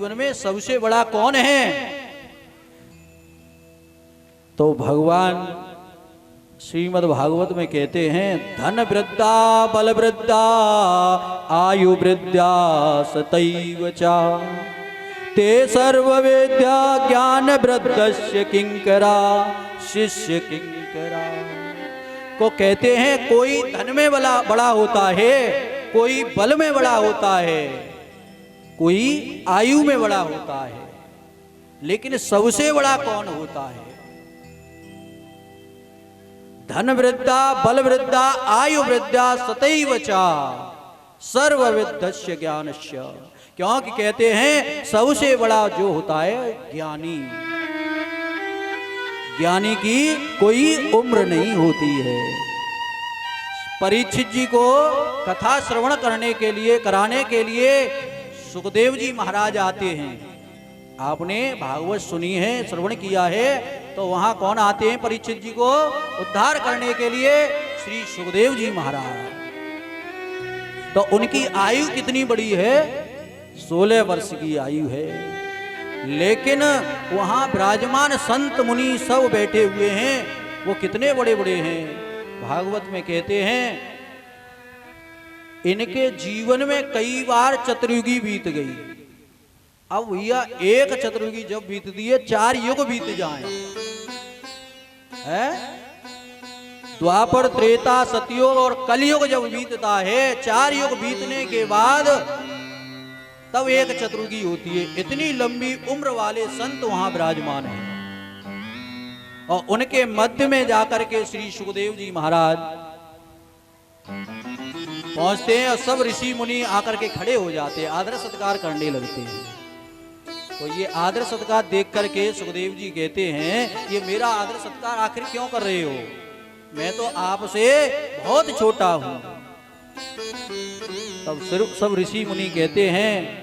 जीवन में सबसे बड़ा कौन है? तो भगवान श्रीमद् भागवत में कहते हैं, धन वृद्धा बल वृद्धा आयु वृद्धा सतैव चा ते सर्व वेद्या ज्ञान वृद्धस्य किंकरा शिष्य किंकरा। को कहते हैं कोई धन में बड़ा होता है, कोई बल में बड़ा होता है, कोई आयु में बड़ा होता है, लेकिन सबसे बड़ा कौन होता है? धन वृद्धा बल वृद्धा आयु वृद्धा सतैव चा सर्वविद्धस्य ज्ञानस्य। क्योंकि कहते हैं सबसे बड़ा जो होता है ज्ञानी। ज्ञानी की कोई उम्र नहीं होती है। परीक्षित जी को कथा श्रवण कराने के लिए सुखदेव जी महाराज आते हैं। आपने भागवत सुनी है, श्रवण किया है, तो वहां कौन आते हैं परीक्षित जी को उद्धार करने के लिए? श्री सुखदेव जी महाराज। तो उनकी आयु कितनी बड़ी है? 16 वर्ष की आयु है। लेकिन वहां विराजमान संत मुनि सब बैठे हुए हैं, वो कितने बड़े बड़े हैं। भागवत में कहते हैं इनके जीवन में कई बार चतुर्युगी बीत गई। अब भैया एक चतुर्युगी जब बीतती है, 4 युग बीत जाएं, है? द्वापर त्रेता सतयुग और कलयुग जब बीतता है, 4 युग बीतने के बाद तब एक चतुर्युगी होती है। इतनी लंबी उम्र वाले संत वहां विराजमान हैं, और उनके मध्य में जाकर के श्री सुखदेव जी महाराज पहुंचते हैं, और सब ऋषि मुनि आकर के खड़े हो जाते हैं, आदर सत्कार करने लगते हैं। तो ये आदर सत्कार देख करके सुखदेव जी कहते हैं, ये मेरा आदर सत्कार आखिर क्यों कर रहे हो? मैं तो आपसे बहुत छोटा हूं। तब सब ऋषि मुनि कहते हैं,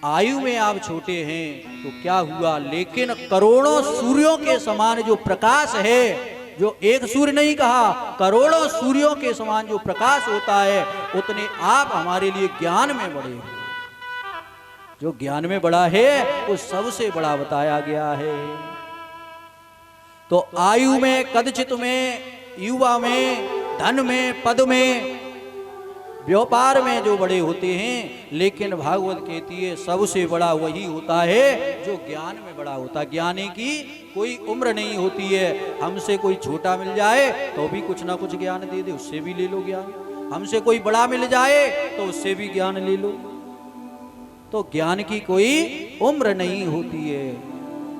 आयु में आप छोटे हैं तो क्या हुआ, लेकिन करोड़ों सूर्यों के समान जो प्रकाश है, जो एक सूर्य नहीं कहा, करोड़ों सूर्यों के समान जो प्रकाश होता है, उतने आप हमारे लिए ज्ञान में बड़े हो। जो ज्ञान में बड़ा है वो सबसे बड़ा बताया गया है। तो आयु में, कदचित में, युवा में, धन में, पद में, व्यापार में जो बड़े होते हैं, लेकिन भागवत कहती है सबसे बड़ा वही होता है जो ज्ञान में बड़ा होता है। ज्ञानी की कोई उम्र नहीं होती है। हमसे कोई छोटा मिल जाए तो भी कुछ ना कुछ ज्ञान दे दे, उससे भी ले लो ज्ञान। हमसे कोई बड़ा मिल जाए तो उससे भी ज्ञान ले लो। तो ज्ञान की कोई उम्र नहीं होती है।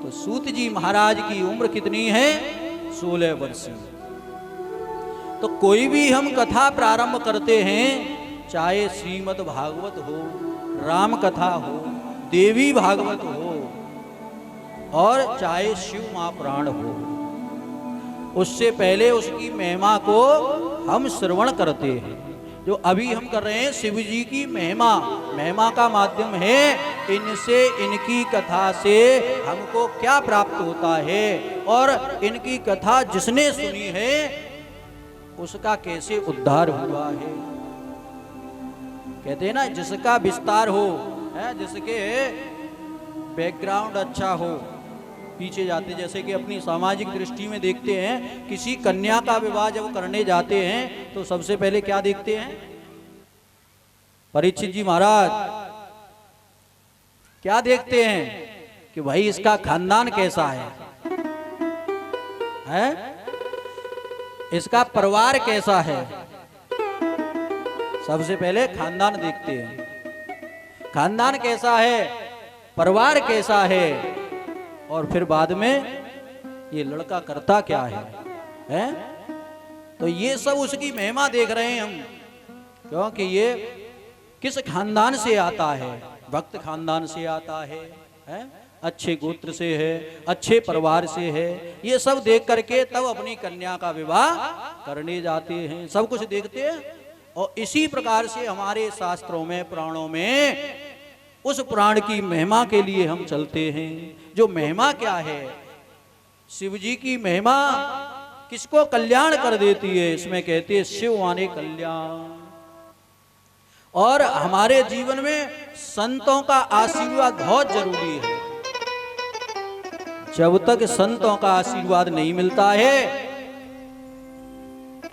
तो सूत जी महाराज की उम्र कितनी है? 16 वर्ष। तो कोई भी हम कथा प्रारंभ करते हैं, चाहे श्रीमद् भागवत हो, राम कथा हो, देवी भागवत हो, और चाहे शिव महापुराण हो, उससे पहले उसकी महिमा को हम श्रवण करते हैं। जो अभी हम कर रहे हैं शिव जी की महिमा, महिमा का माध्यम है इनसे, इनकी कथा से हमको क्या प्राप्त होता है, और इनकी कथा जिसने सुनी है उसका कैसे उद्धार हुआ है। कहते हैं ना, जिसका विस्तार हो, है, जिसके बैकग्राउंड अच्छा हो, पीछे जाते, जैसे कि अपनी सामाजिक दृष्टि में देखते हैं, किसी कन्या का विवाह जब करने जाते हैं तो सबसे पहले क्या देखते हैं? परीक्षित जी महाराज क्या देखते हैं कि भाई इसका खानदान कैसा है? इसका परिवार कैसा है? सबसे पहले खानदान देखते हैं। खानदान कैसा है, परिवार कैसा है, और फिर बाद में ये लड़का करता क्या है? तो ये सब उसकी महिमा देख रहे हैं हम, क्योंकि ये किस खानदान से आता है? भक्त खानदान से आता है? अच्छे गोत्र से है, अच्छे परिवार से है। ये सब देख करके तब अपनी कन्या का विवाह करने जाते हैं। सब कुछ देखते हैं, और इसी प्रकार से हमारे शास्त्रों में, पुराणों में उस पुराण की महिमा के लिए हम चलते हैं। जो महिमा क्या है? शिव जी की महिमा किसको कल्याण कर देती है? इसमें कहते हैं शिव माने कल्याण। और हमारे जीवन में संतों का आशीर्वाद बहुत जरूरी है। जब तक संतों का आशीर्वाद नहीं मिलता है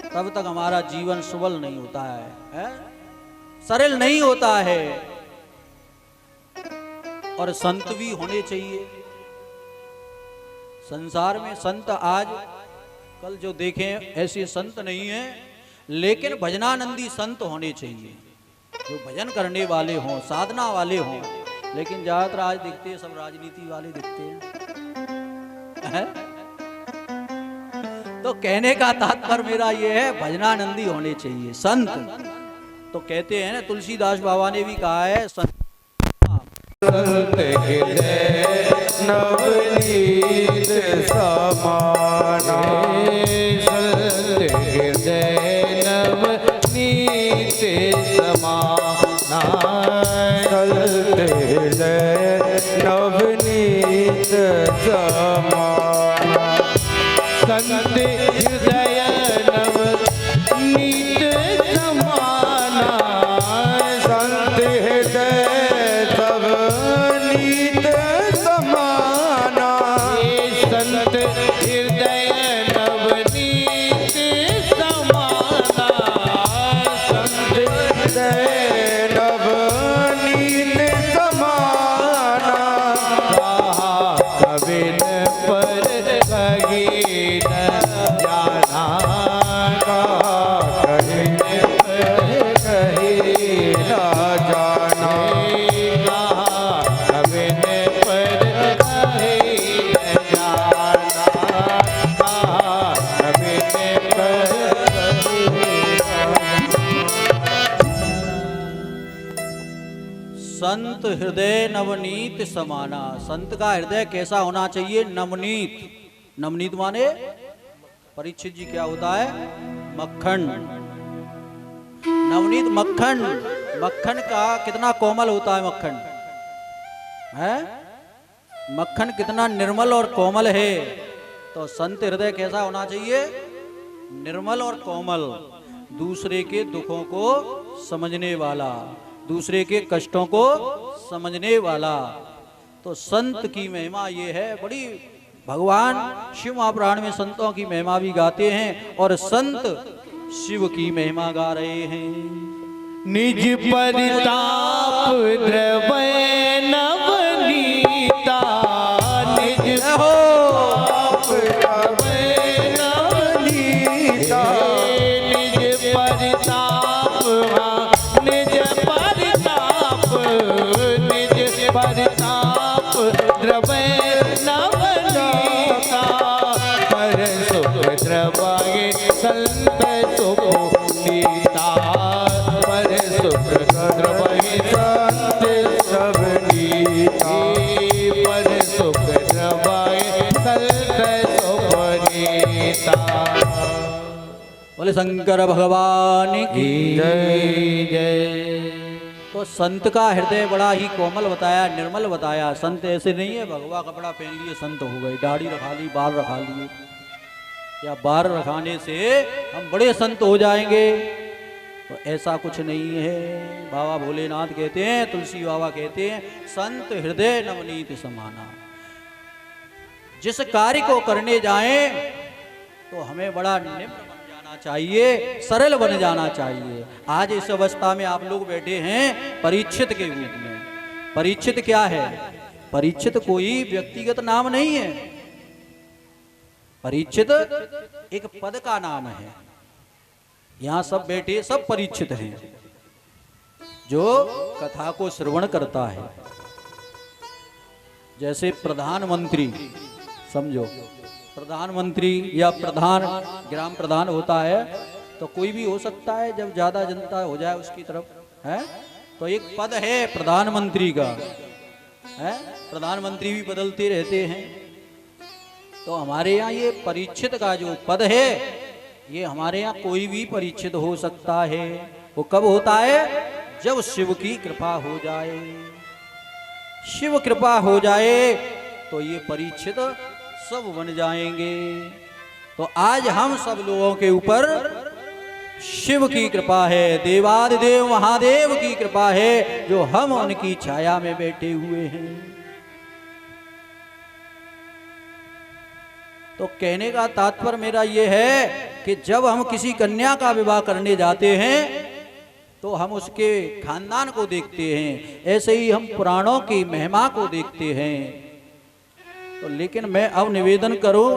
तब तक हमारा जीवन सुबल नहीं होता है? सरल नहीं होता है। और संत भी होने चाहिए संसार में। संत आज कल जो देखें ऐसे संत नहीं है, लेकिन भजनानंदी संत होने चाहिए जो भजन करने वाले हों, साधना वाले हों। लेकिन ज्यादातर आज दिखते हैं सब राजनीति वाले दिखते हैं। तो कहने का तात्पर्य मेरा ये है, भजनानंदी होने चाहिए संत। तो कहते हैं ना, तुलसीदास बाबा ने भी कहा है, संत नवनीत समाना, संत हृदय नवनीत समाना, संत हृदय नवनीत समाना, संत हृदय नवनीत समाना, संत हृदय नवनीत समाना, संत हृदय नवनीत समाना, संत हृदय नवनीत समाना, कहा कबिन पर कही न जाना, कहा कबिन पर कही न जाना, कहा कबिन पर कही न जाना, कहा कबिन पर कही संत हृदय नवनीत समाना। संत का हृदय कैसा होना चाहिए? नवनीत। नवनीत माने परीक्षित जी क्या होता है? मक्खन। नवनीत मक्खन। मक्खन का कितना कोमल होता है मक्खन, है? मक्खन कितना निर्मल और कोमल है। तो संत हृदय कैसा होना चाहिए? निर्मल और कोमल, दूसरे के दुखों को समझने वाला, दूसरे के कष्टों को समझने वाला। तो संत की महिमा ये है बड़ी। भगवान शिव महापुराण में संतों की महिमा भी गाते हैं और संत शिव की महिमा गा रहे हैं। निज परिताप द्रवय नवनीता, निज परिताप द्रवय नवनीता, निज परिताप, निज परिताप, निज परिताप द्रवय नवनीता, पर सुख द्रवय संत सुख नीता, पर सुख द्रवय संत सब नीता, पर सुख द्रवय संत सुख नीता। बोले शंकर भगवान की जय जय। तो संत का हृदय बड़ा ही कोमल बताया, निर्मल बताया। संत ऐसे नहीं है भगवा कपड़ा पहन लिए संत हो गए, दाढ़ी रखा ली, बाल रखा लिए, या बाल रखाने से हम बड़े संत हो जाएंगे। तो ऐसा कुछ नहीं है। बाबा भोलेनाथ कहते हैं, तुलसी बाबा कहते हैं, संत हृदय नवनीत समाना। जिस कार्य को करने जाएं तो हमें बड़ा निम्न बन जाना चाहिए, सरल बन जाना चाहिए। आज इस अवस्था में आप लोग बैठे हैं परीक्षित के रूप में। परीक्षित क्या है? परीक्षित कोई व्यक्तिगत नाम नहीं है। परीक्षित एक पद का नाम है। यहां सब बैठे सब परीक्षित हैं, जो कथा को श्रवण करता है। जैसे प्रधानमंत्री, समझो प्रधानमंत्री या प्रधान, ग्राम प्रधान होता है तो कोई भी हो सकता है जब ज्यादा जनता हो जाए उसकी तरफ, है? तो एक पद है प्रधानमंत्री का, है? प्रधानमंत्री भी बदलते रहते हैं। तो हमारे यहाँ ये परीक्षित का जो पद है, ये हमारे यहाँ कोई भी परीक्षित हो सकता है। वो कब होता है? जब शिव की कृपा हो जाए। शिव कृपा हो जाए तो ये परीक्षित सब बन जाएंगे। तो आज हम सब लोगों के ऊपर शिव की कृपा है, देवादिदेव महादेव की कृपा है जो हम उनकी छाया में बैठे हुए हैं। तो कहने का तात्पर्य मेरा यह है कि जब हम किसी कन्या का विवाह करने जाते हैं तो हम उसके खानदान को देखते हैं, ऐसे ही हम पुराणों की महिमा को देखते हैं। तो लेकिन मैं अब निवेदन करूं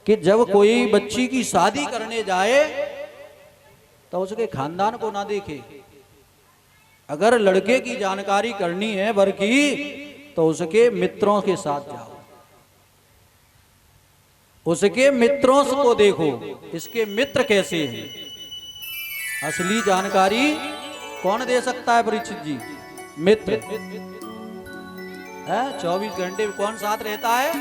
कि जब कोई बच्ची की शादी करने जाए तो उसके खानदान को ना देखे। अगर लड़के की जानकारी करनी है वर की तो उसके मित्रों के साथ जाओ, उसके मित्रों को देखो, इसके मित्र कैसे हैं। असली जानकारी कौन दे सकता है परीक्षित जी? मित्र है। 24 घंटे कौन साथ रहता है?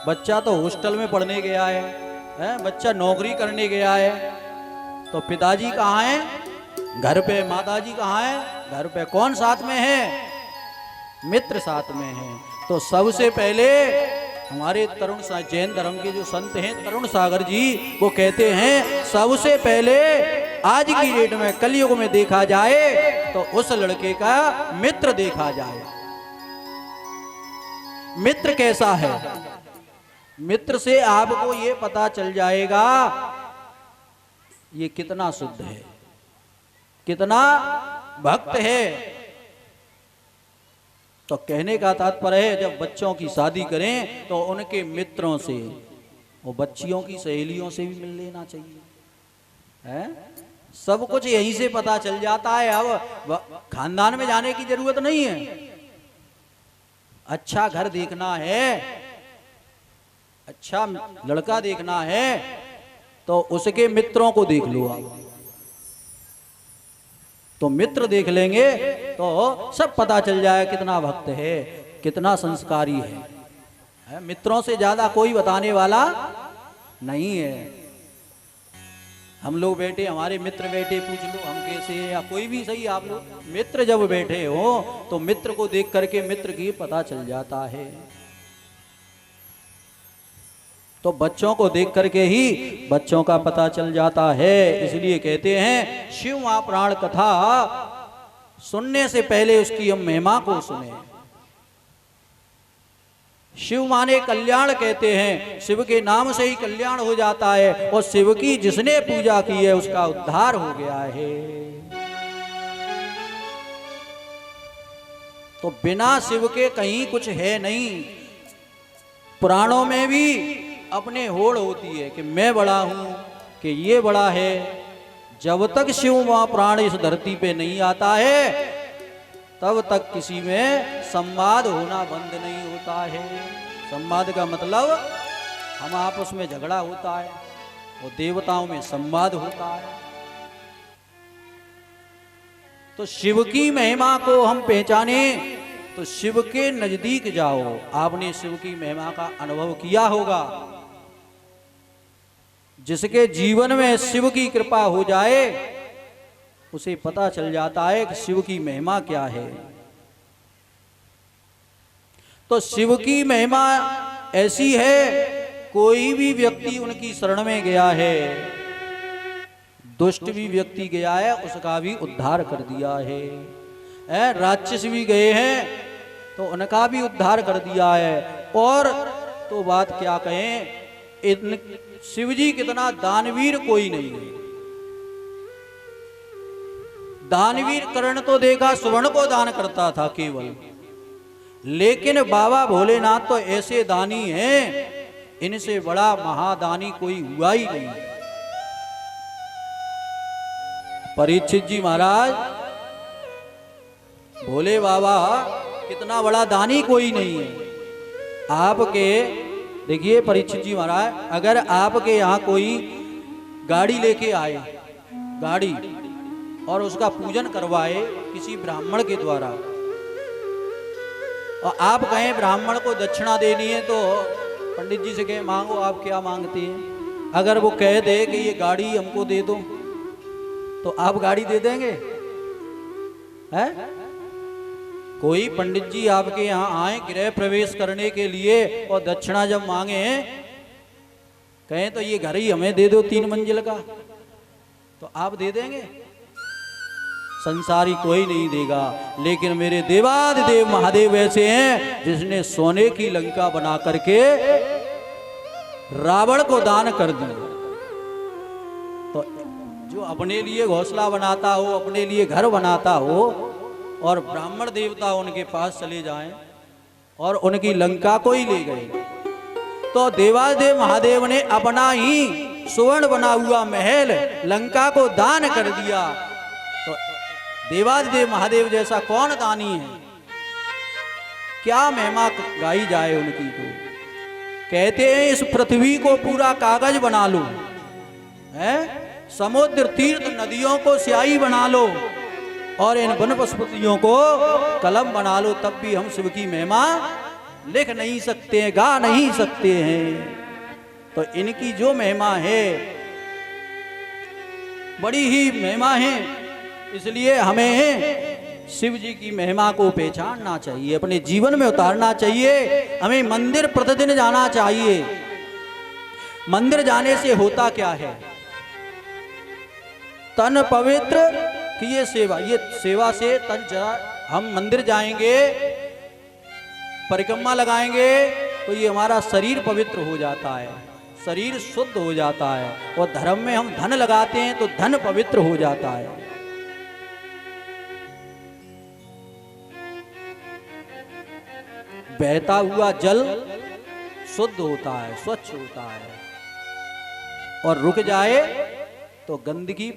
बच्चा तो हॉस्टल में पढ़ने गया है, बच्चा नौकरी करने गया है, तो पिताजी कहाँ हैं? घर पे। माताजी कहाँ है? घर पे। कौन साथ में है? मित्र साथ में है। तो सबसे पहले हमारे तरुण जैन धर्म के जो संत हैं तरुण सागर जी, वो कहते हैं सबसे पहले आज की डेट में कलयुग में देखा जाए तो उस लड़के का मित्र देखा जाए। मित्र कैसा है? मित्र से आपको ये पता चल जाएगा ये कितना शुद्ध है, कितना भक्त है। तो कहने का तात्पर्य है जब बच्चों की शादी करें तो उनके मित्रों से, वो बच्चियों की सहेलियों से भी मिल लेना चाहिए, है? सब कुछ यहीं से पता चल जाता है। अब खानदान में जाने की जरूरत नहीं है। अच्छा घर देखना है, अच्छा लड़का देखना है तो उसके मित्रों को देख लो आप। तो मित्र देख लेंगे तो सब पता चल जाए कितना भक्त है, कितना संस्कारी है। मित्रों से ज्यादा कोई बताने वाला नहीं है। हम लोग बैठे, हमारे मित्र बैठे, पूछ लो हम कैसे हैं, या कोई भी सही, आप लोग मित्र जब बैठे हो तो मित्र को देख करके मित्र की पता चल जाता है। तो बच्चों को देख करके ही बच्चों का पता चल जाता है। इसलिए कहते हैं शिव महापुराण कथा सुनने से पहले उसकी हम महिमा को सुने। शिव माने कल्याण कहते हैं, शिव के नाम से ही कल्याण हो जाता है और शिव की जिसने पूजा की है उसका उद्धार हो गया है। तो बिना शिव के कहीं कुछ है नहीं। पुराणों में भी अपने होड़ होती है कि मैं बड़ा हूं, कि ये बड़ा है। जब तक शिव महाप्राण इस धरती पे नहीं आता है तब तक किसी में संवाद होना बंद नहीं होता है। संवाद का मतलब हम आपस में झगड़ा होता है और देवताओं में संवाद होता है। तो शिव की महिमा को हम पहचाने तो शिव के नजदीक जाओ। आपने शिव की महिमा का अनुभव किया होगा। जिसके जीवन में शिव की कृपा हो जाए उसे पता चल जाता है कि शिव की महिमा क्या है। तो शिव की महिमा ऐसी है, कोई भी व्यक्ति उनकी शरण में गया है, दुष्ट भी व्यक्ति गया है उसका भी उद्धार कर दिया है। राक्षस भी गए हैं तो उनका भी उद्धार कर दिया है। और तो बात क्या कहें, इन शिवजी कितना दानवीर कोई नहीं है। दानवीर कर्ण तो देखा, स्वर्ण को दान करता था केवल, लेकिन बाबा भोलेनाथ तो ऐसे दानी हैं, इनसे बड़ा महादानी कोई हुआ ही नहीं। परीक्षित जी महाराज, भोले बाबा कितना बड़ा दानी कोई नहीं है। आपके देखिए परीक्षित जी महाराज, अगर आपके यहाँ कोई गाड़ी लेके आए, गाड़ी, और उसका पूजन करवाए किसी ब्राह्मण के द्वारा, और आप कहें ब्राह्मण को दक्षिणा देनी है तो पंडित जी से कहें मांगो, आप क्या मांगते हैं। अगर वो कह दे कि ये गाड़ी हमको दे दो तो आप गाड़ी दे देंगे? हैं? कोई पंडित जी आपके यहाँ आए गृह प्रवेश करने के लिए और दक्षिणा जब मांगे, कहें तो ये घर ही हमें दे दो 3 मंजिल का, तो आप दे देंगे? संसारी कोई नहीं देगा, लेकिन मेरे देवाधिदेव महादेव ऐसे हैं जिसने सोने की लंका बना करके रावण को दान कर दिया। तो जो अपने लिए घोंसला बनाता हो, अपने लिए घर बनाता हो, और ब्राह्मण देवता उनके पास चले जाएं और उनकी लंका को ही ले गए, तो देवाधिदेव महादेव ने अपना ही सुवर्ण बना हुआ महल लंका को दान कर दिया। तो देवाधिदेव महादेव जैसा कौन दानी है? क्या महिमा गाई जाए उनकी। को कहते हैं इस पृथ्वी को पूरा कागज बना लो, है समुद्र तीर्थ नदियों को स्याही बना लो, और इन वनस्पतियों को कलम बना लो, तब भी हम शिव की महिमा लिख नहीं सकते हैं, गा नहीं सकते हैं। तो इनकी जो महिमा है बड़ी ही महिमा है, इसलिए हमें शिव जी की महिमा को पहचानना चाहिए, अपने जीवन में उतारना चाहिए। हमें मंदिर प्रतिदिन जाना चाहिए। मंदिर जाने से होता क्या है? तन पवित्र कि ये सेवा से तन जरा, हम मंदिर जाएंगे, परिक्रमा लगाएंगे, तो ये हमारा शरीर पवित्र हो जाता है, शरीर शुद्ध हो जाता है। और धर्म में हम धन लगाते हैं तो धन पवित्र हो जाता है। बहता हुआ जल शुद्ध होता है, स्वच्छ होता है, और रुक जाए तो गंदगी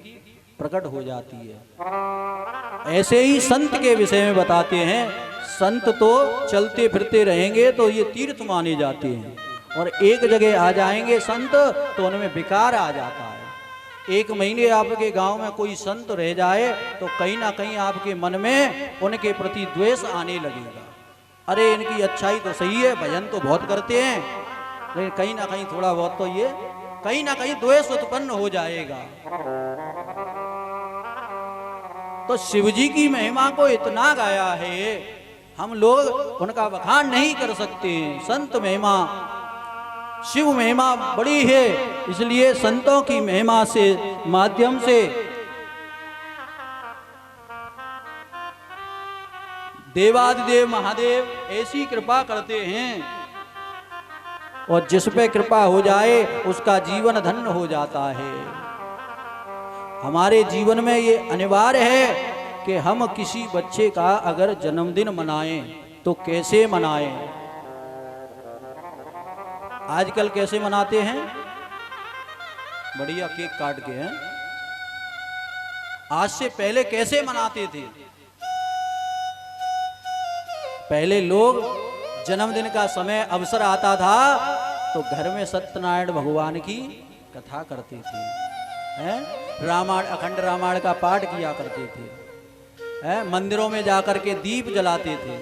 प्रकट हो जाती है। ऐसे ही संत के विषय में बताते हैं, संत तो चलते फिरते रहेंगे तो ये तीर्थ माने जाते हैं, और एक जगह आ जाएंगे संत तो उनमें विकार आ जाता है। एक महीने आपके गांव में कोई संत रह जाए तो कहीं ना कहीं आपके मन में उनके प्रति द्वेष आने लगेगा। अरे इनकी अच्छाई तो सही है, भजन तो बहुत करते हैं, लेकिन कहीं ना कहीं थोड़ा बहुत तो ये कहीं ना कहीं द्वेष उत्पन्न हो जाएगा। तो शिव जी की महिमा को इतना गाया है, हम लोग उनका बखान नहीं कर सकते। संत महिमा, शिव महिमा बड़ी है, इसलिए संतों की महिमा से माध्यम से देवाधिदेव महादेव ऐसी कृपा करते हैं, और जिस पे कृपा हो जाए उसका जीवन धन्य हो जाता है। हमारे जीवन में ये अनिवार्य है कि हम किसी बच्चे का अगर जन्मदिन मनाएं तो कैसे मनाएं। आजकल कैसे मनाते हैं? बढ़िया केक काट के हैं। आज से पहले कैसे मनाते थे? पहले लोग जन्मदिन का समय अवसर आता था तो घर में सत्यनारायण भगवान की कथा करते थे, हैं? रामायण, अखंड रामायण का पाठ किया करते थे, हैं? मंदिरों में जाकर के दीप जलाते थे।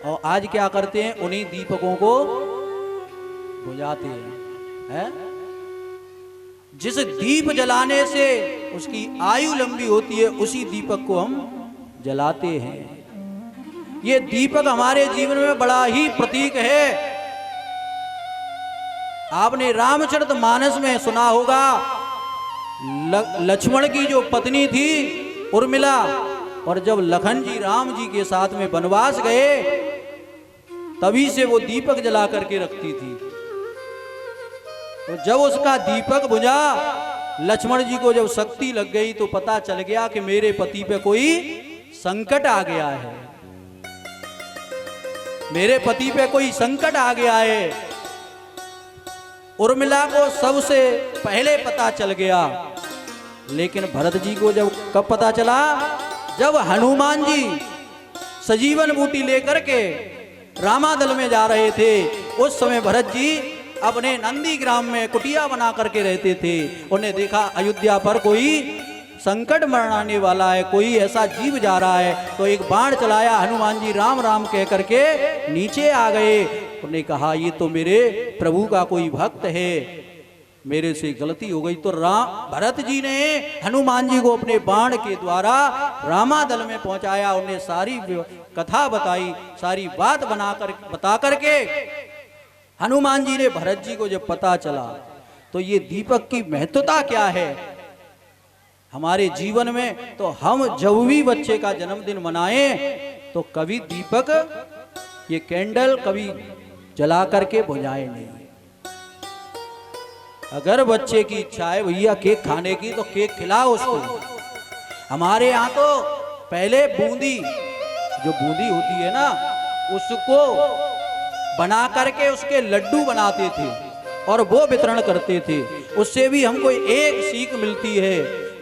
और आज क्या करते हैं? उन्हीं दीपकों को बुझाते हैं। जिस दीप जलाने से उसकी आयु लंबी होती है, उसी दीपक को हम जलाते हैं। ये दीपक हमारे जीवन में बड़ा ही प्रतीक है। आपने रामचरितमानस में सुना होगा, लक्ष्मण की जो पत्नी थी उर्मिला, और जब लखन जी राम जी के साथ में वनवास गए तभी से वो दीपक जला करके रखती थी। तो जब उसका दीपक बुझा, लक्ष्मण जी को जब शक्ति लग गई तो पता चल गया कि मेरे पति पे कोई संकट आ गया है, मेरे पति पे कोई संकट आ गया है। उर्मिला को सबसे पहले पता चल गया, लेकिन भरत जी को जब कब पता चला? जब हनुमान जी सजीवन बूटी लेकर के रामादल में जा रहे थे, उस समय भरत जी अपने नंदी ग्राम में कुटिया बना करके रहते थे। उन्हें देखा अयोध्या पर कोई संकट मरने वाला है, कोई ऐसा जीव जा रहा है, तो एक बाण चलाया। हनुमान जी राम राम कह करके नीचे आ गए। उन्हें कहा ये तो मेरे प्रभु का कोई भक्त है, मेरे से गलती हो गई। तो भरत जी ने हनुमान जी को अपने बाण के द्वारा रामादल में पहुंचाया। उन्हें सारी कथा बताई, सारी बात बता करके हनुमान जी ने भरत जी को जब पता चला तो ये दीपक की महत्वता क्या है, हमारे जीवन में। तो हम जब भी बच्चे का जन्मदिन मनाएं तो कभी दीपक ये कैंडल कभी जला करके बुझाएं नहीं। अगर बच्चे की इच्छा है भैया केक खाने की तो केक खिलाओ उसको। हमारे यहाँ तो पहले बूंदी, जो बूंदी होती है ना, उसको बना करके उसके लड्डू बनाते थे और वो वितरण करते थे। उससे भी हमको एक सीख मिलती है,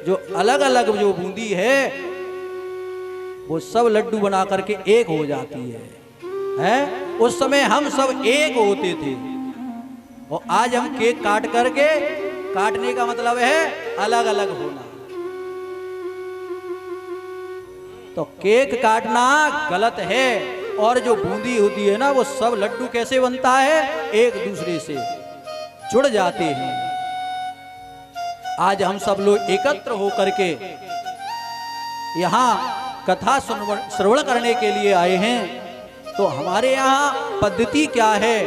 जो अलग अलग जो बूंदी है वो सब लड्डू बना करके एक हो जाती है? उस समय हम सब एक होते थे और आज हम केक काट करके, काटने का मतलब है अलग अलग होना। तो केक काटना गलत है। और जो बूंदी होती है ना, वो सब लड्डू कैसे बनता है? एक दूसरे से जुड़ जाते हैं। आज हम सब लोग एकत्र होकर के यहाँ कथा श्रवण करने के लिए आए हैं। तो हमारे यहाँ पद्धति क्या है?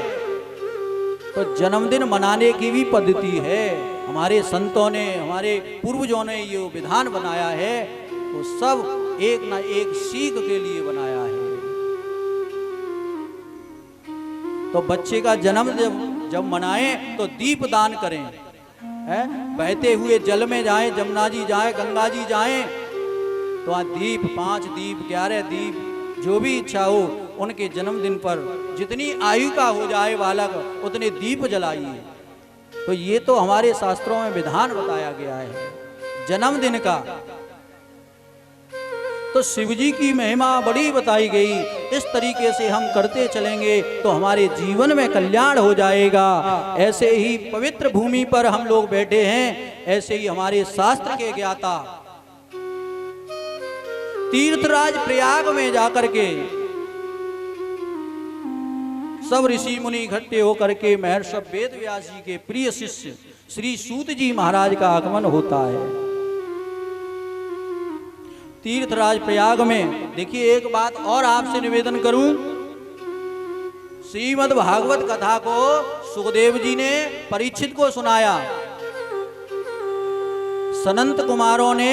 तो जन्मदिन मनाने की भी पद्धति है। हमारे संतों ने, हमारे पूर्वजों ने ये विधान बनाया है, तो सब एक ना एक सीख के लिए बनाया है। तो बच्चे का जन्म जब मनाएं तो दीप दान करें। बहते हुए जल में जाएं, जमुना जी जाएं, गंगा जी जाएं, तो वहाँ दीप, 5 दीप, 11 दीप, जो भी इच्छा हो उनके जन्मदिन पर जितनी आयु का हो जाए बालक उतने दीप जलाइए। तो ये तो हमारे शास्त्रों में विधान बताया गया है जन्मदिन का। तो शिव जी की महिमा बड़ी बताई गई। इस तरीके से हम करते चलेंगे तो हमारे जीवन में कल्याण हो जाएगा। ऐसे ही पवित्र भूमि पर हम लोग बैठे हैं, ऐसे ही हमारे शास्त्र के ज्ञाता तीर्थराज प्रयाग में जाकर के सब ऋषि मुनि इकट्ठे होकर के महर्षि वेद व्यास जी के प्रिय शिष्य श्री सूत जी महाराज का आगमन होता है तीर्थराज प्रयाग में। देखिए, एक बात और आपसे निवेदन करूं, श्रीमद् भागवत कथा को सुखदेव जी ने परीक्षित को सुनाया, सनंत कुमारों ने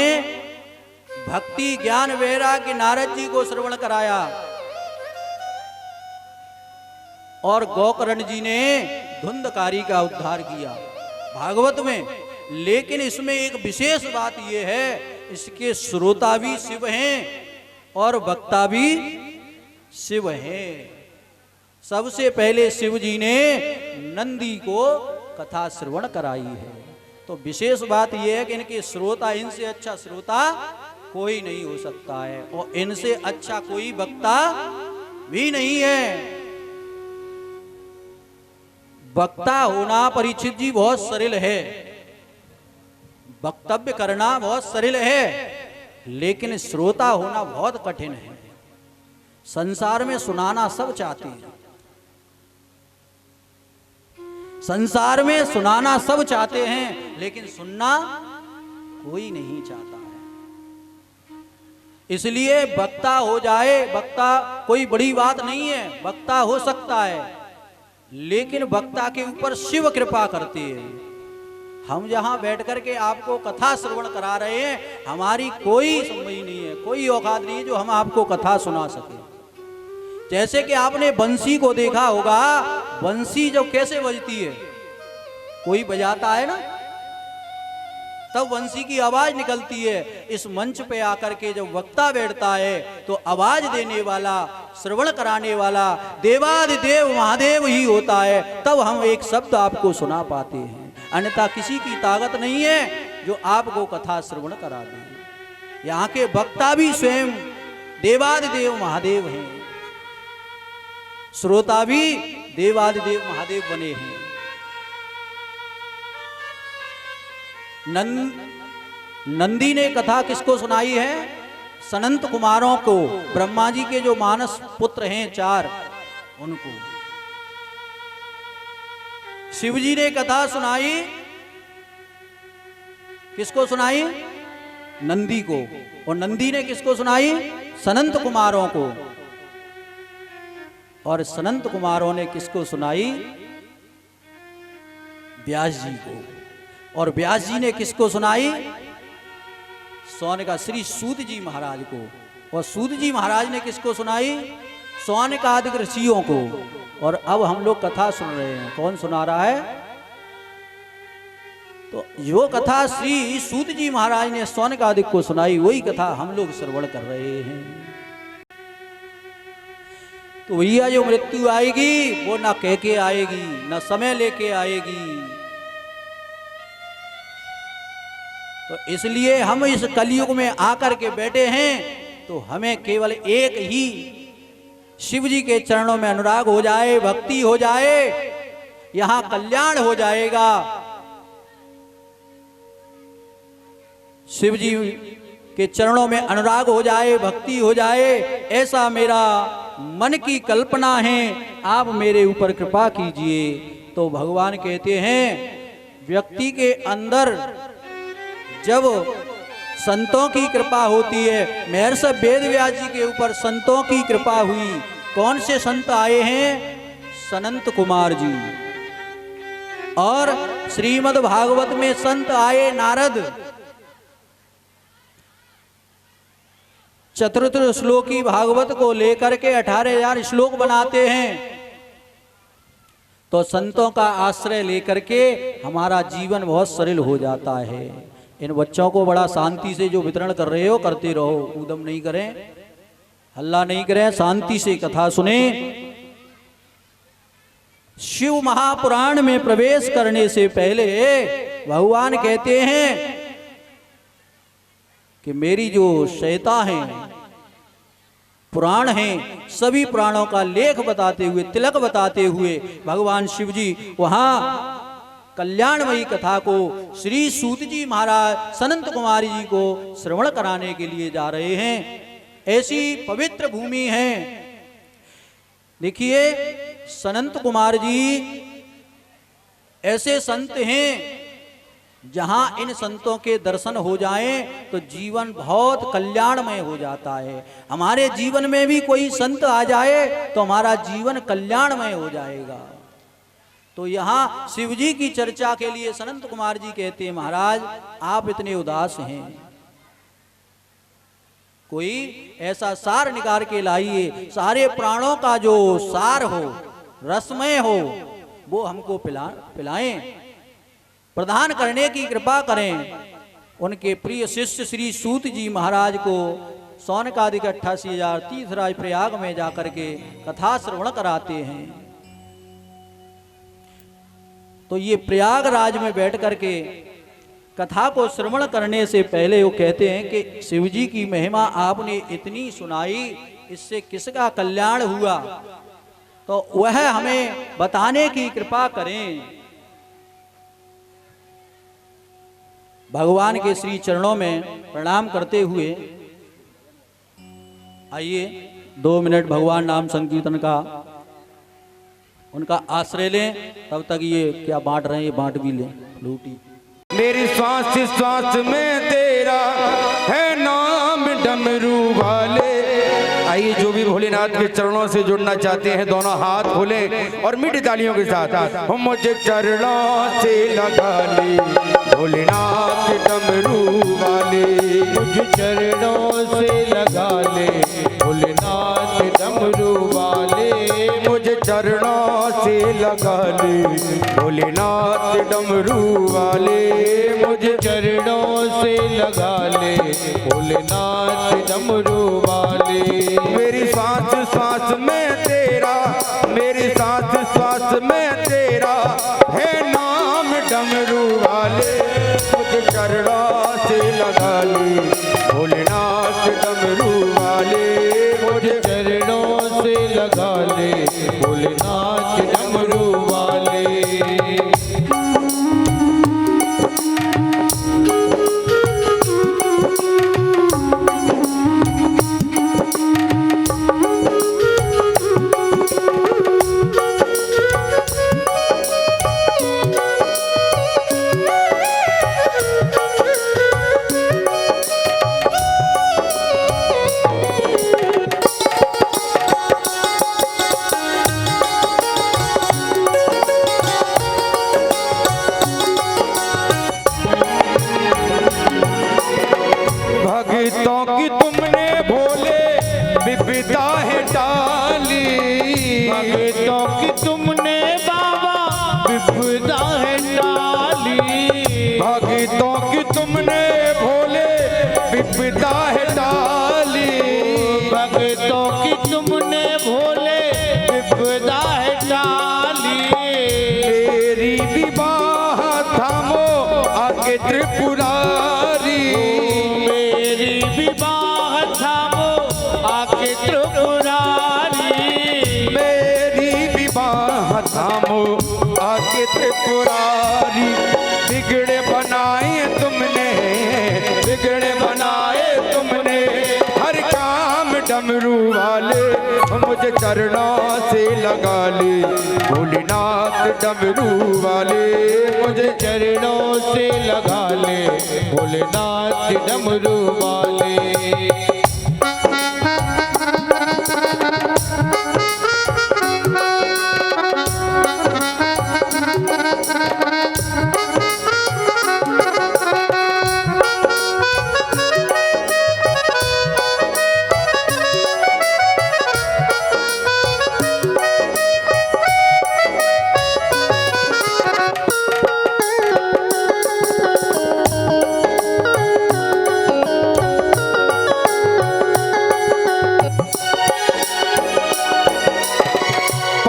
भक्ति ज्ञान वैराग्य नारद जी को श्रवण कराया और गोकर्ण जी ने धुंधकारी का उद्धार किया भागवत में। लेकिन इसमें एक विशेष बात यह है, इसके श्रोता भी शिव हैं और वक्ता भी शिव हैं। सबसे पहले शिव जी ने नंदी को कथा श्रवण कराई है। तो विशेष बात यह है कि इनके श्रोता, इनसे अच्छा श्रोता कोई नहीं हो सकता है और इनसे अच्छा कोई वक्ता भी नहीं है। वक्ता होना परीक्षित जी बहुत सरल है, वक्तव्य करना बहुत सरल है, लेकिन श्रोता होना बहुत कठिन है। संसार में सुनाना सब चाहते हैं, संसार में सुनाना सब चाहते हैं, लेकिन सुनना कोई नहीं चाहता है। इसलिए वक्ता हो जाए, वक्ता कोई बड़ी बात नहीं है, वक्ता हो सकता है, लेकिन वक्ता के ऊपर शिव कृपा करती है। हम जहां बैठ करके आपको कथा श्रवण करा रहे हैं, हमारी कोई सम्मति नहीं है, कोई औकात नहीं है जो हम आपको कथा सुना सके। जैसे कि आपने बंसी को देखा होगा, बंसी जब कैसे बजती है, कोई बजाता है ना, तब बंसी की आवाज निकलती है। इस मंच पे आकर के जब वक्ता बैठता है तो आवाज देने वाला, श्रवण कराने वाला देवादिदेव महादेव ही होता है, तब हम एक शब्द आपको सुना पाते हैं। अन्यथा किसी की ताकत नहीं है जो आपको कथा श्रवण करा दे। यहाँ के वक्ता भी स्वयं देवादिदेव महादेव हैं, श्रोता भी देवादिदेव महादेव बने हैं। नंदी ने कथा किसको सुनाई है? सनंत कुमारों को, ब्रह्मा जी के जो मानस पुत्र हैं 4, उनको। शिव जी ने कथा सुनाई, किसको सुनाई? नंदी को। और नंदी ने किसको सुनाई? सनंत कुमारों को। और सनंत कुमारों ने किसको सुनाई? व्यास जी को। और व्यास जी ने किसको सुनाई? सौनिका श्री सूत जी महाराज को। और सूत जी महाराज ने किसको सुनाई? सौनिकादिक ऋषियों को। और अब हम लोग कथा सुन रहे हैं। कौन सुना रहा है? तो जो कथा श्री सूत जी महाराज ने सौनिकादिक को सुनाई, वही कथा हम लोग श्रवण कर रहे हैं। तो भैया जो मृत्यु आएगी वो ना कह के आएगी, ना समय लेके आएगी। तो इसलिए हम इस कलयुग में आकर के बैठे हैं, तो हमें केवल एक ही शिव जी के चरणों में अनुराग हो जाए, भक्ति हो जाए, यहां कल्याण हो जाएगा। शिव जी के चरणों में अनुराग हो जाए, भक्ति हो जाए, ऐसा मेरा मन की कल्पना है। आप मेरे ऊपर कृपा कीजिए। तो भगवान कहते हैं, व्यक्ति के अंदर जब संतों की कृपा होती है, महर्षि वेदव्यास जी के ऊपर संतों की कृपा हुई। कौन से संत आए हैं? सनंत कुमार जी। और श्रीमद् भागवत में संत आए नारद। चतुर्थ श्लोकी भागवत को लेकर के 18,000 श्लोक बनाते हैं। तो संतों का आश्रय लेकर के हमारा जीवन बहुत सरल हो जाता है। इन बच्चों को बड़ा शांति से जो वितरण कर रहे हो करते रहो, उदम नहीं करें, हल्ला नहीं करें, शांति से कथा सुने। शिव महापुराण में प्रवेश करने से पहले भगवान कहते हैं कि मेरी जो संहिता है, पुराण हैं, सभी पुराणों का लेख बताते हुए, तिलक बताते हुए भगवान शिव जी वहां कल्याणमयी कथा को श्री सूत जी महाराज सनंत कुमारी जी को श्रवण कराने के लिए जा रहे हैं। ऐसी पवित्र भूमि है। देखिए, सनंत कुमार जी ऐसे संत हैं जहां इन संतों के दर्शन हो जाएं तो जीवन बहुत कल्याणमय हो जाता है। हमारे जीवन में भी कोई संत आ जाए तो हमारा जीवन कल्याणमय हो जाएगा। तो यहाँ शिव जी की चर्चा के लिए सनंत कुमार जी कहते हैं, महाराज आप इतने उदास हैं, कोई ऐसा सार निकाल के लाइए, सारे प्राणों का जो सार हो, रसमय हो, वो हमको पिलाएं, प्रदान करने की कृपा करें। उनके प्रिय शिष्य श्री सूत जी महाराज को सौनकादिक 88,000 तीर्थराज प्रयाग में जाकर के कथा श्रवण कराते हैं। तो ये प्रयागराज में बैठ करके कथा को श्रवण करने से पहले वो कहते हैं कि शिव जी की महिमा आपने इतनी सुनाई, इससे किसका कल्याण हुआ, तो वह हमें बताने की कृपा करें। भगवान के श्री चरणों में प्रणाम करते हुए आइए 2 मिनट भगवान नाम संकीर्तन का उनका आश्रय लें। तब तक ये क्या बांट रहे हैं, ये बांट भी लें लूटी। मेरी श्वास श्वास में तेरा है नाम डमरू वाले। आइए जो भी भोलेनाथ के चरणों से जुड़ना चाहते हैं दोनों हाथ खोलें और मीठी तालियों के साथ हम मुझे चरणों से लगा ले भोलेनाथ डमरू वाले, मुझे चरणों से लगा ले भोलेनाथ डमरू वाले, मुझे चरणों से लगा ले भोलेनाथ डमरू वाले, मुझे चरणों से लगा ले भोलेनाथ डमरू वाले। मेरी सांस सांस में तेरा, मेरी सांस सांस में तेरा है नाम डमरू वाले, मुझे चरणों से लगा ले भोलेनाथ डमरू वाले, मुझे चरणों से लगा ले भोलेनाथ डमरू वाले। विपदा है टाली। भक्तों की तुमने बाबा विपदा है टाली। भक्तों की तुमने भोले विपदा है टाली। भक्तों की तुमने भोले विपदा है टाली। मेरी विवाह थामो आके त्रिपुरारी। मेरी विवाह थामो आके त्रिपुरारी। मेरी विवाह थामो आके त्रिपुरारी। बिगड़े बनाए तुमने, बिगड़े बनाए तुमने हर काम डमरू वाले। मुझे चरणों से लगा ले भोलेनाथ डमरू वाले। मुझे चरणों से लगा ले भोलेनाथ डमरू वाले।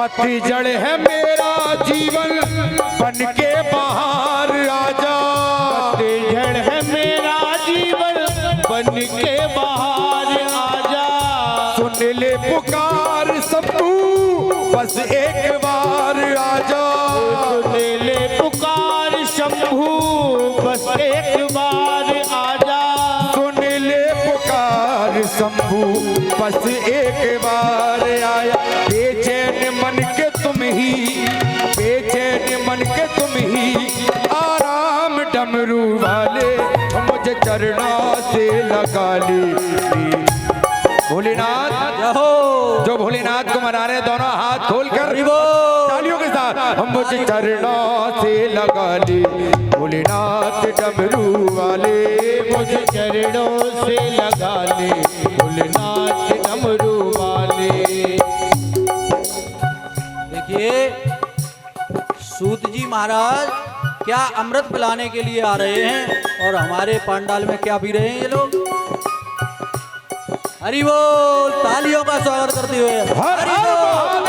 पतझड़ है मेरा जीवन बन के बाहर आजा। पतझड़ है मेरा जीवन बन के बाहर आजा। सुन ले पुकार शंभू बस एक बार आजा। सुन ले पुकार शंभू बस एक बार आजा। सुन ले पुकार शंभू बस एक बार आया। बेचैन मन के तुम ही, बेचैन मन के तुम ही आराम डमरू वाले। मुझे चरणों से लगा ले भोलेनाथ। जो भोलेनाथ को मना रहे दोनों हाथ खोलकर तालियों के साथ। हम मुझे चरणों से लगा ले भोलेनाथ डमरू वाले। मुझे चरणों से लगा ले भोलेनाथ डमरू वाले। देखिए सूत जी महाराज क्या अमृत पिलाने के लिए आ रहे हैं और हमारे पंडाल में क्या पी रहे हैं ये लोग। हरि बोल, तालियों का स्वागत करते हुए हरि बोल।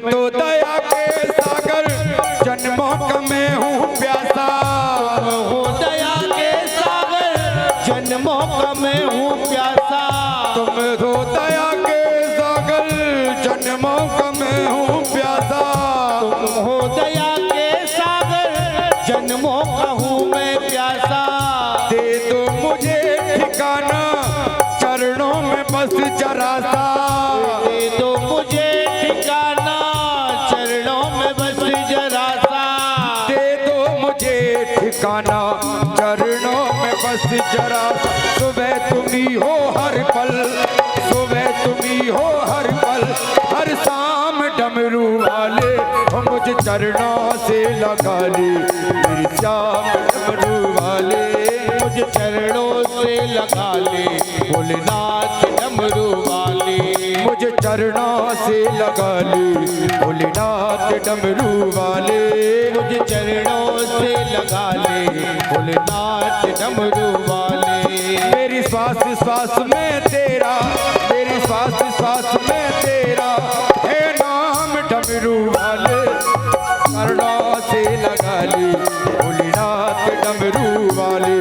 तो दया के सागर जन्मों का मैं हूँ प्यासा। हो दया के सागर जन्मों का मैं हूँ प्यासा। तुम तो दया के सागर जन्मों का मैं हूँ प्यासा। तुम हो दया के सागर जन्मों का हूँ मैं प्यासा। दे दो मुझे ठिकाना चरणों में बस जरा सा। दे दो मुझे ठिकाना चरणों में बस जरा सा। दे दो मुझे ठिकाना चरणों में बस जरा सा। सुबह तुम्ही हो हर पल, सुबह तुम्ही हो हर पल, हर शाम डमरू वाले। मुझे चरणों से लगा ले मेरी श्याम डमरू वाले। मुझे चरणों से लगा ले भोलेनाथ डमरू वाले। मुझे चरणों से लगा ले भोलेनाथ डमरू वाले। मुझे चरणों से लगा ले भोलेनाथ डमरू वाले। मेरी श्वास श्वास में तेरा, मेरी श्वास श्वास में तेरा है नाम डमरू वाले। चरणों से लगा ले भोलेनाथ डमरू वाले।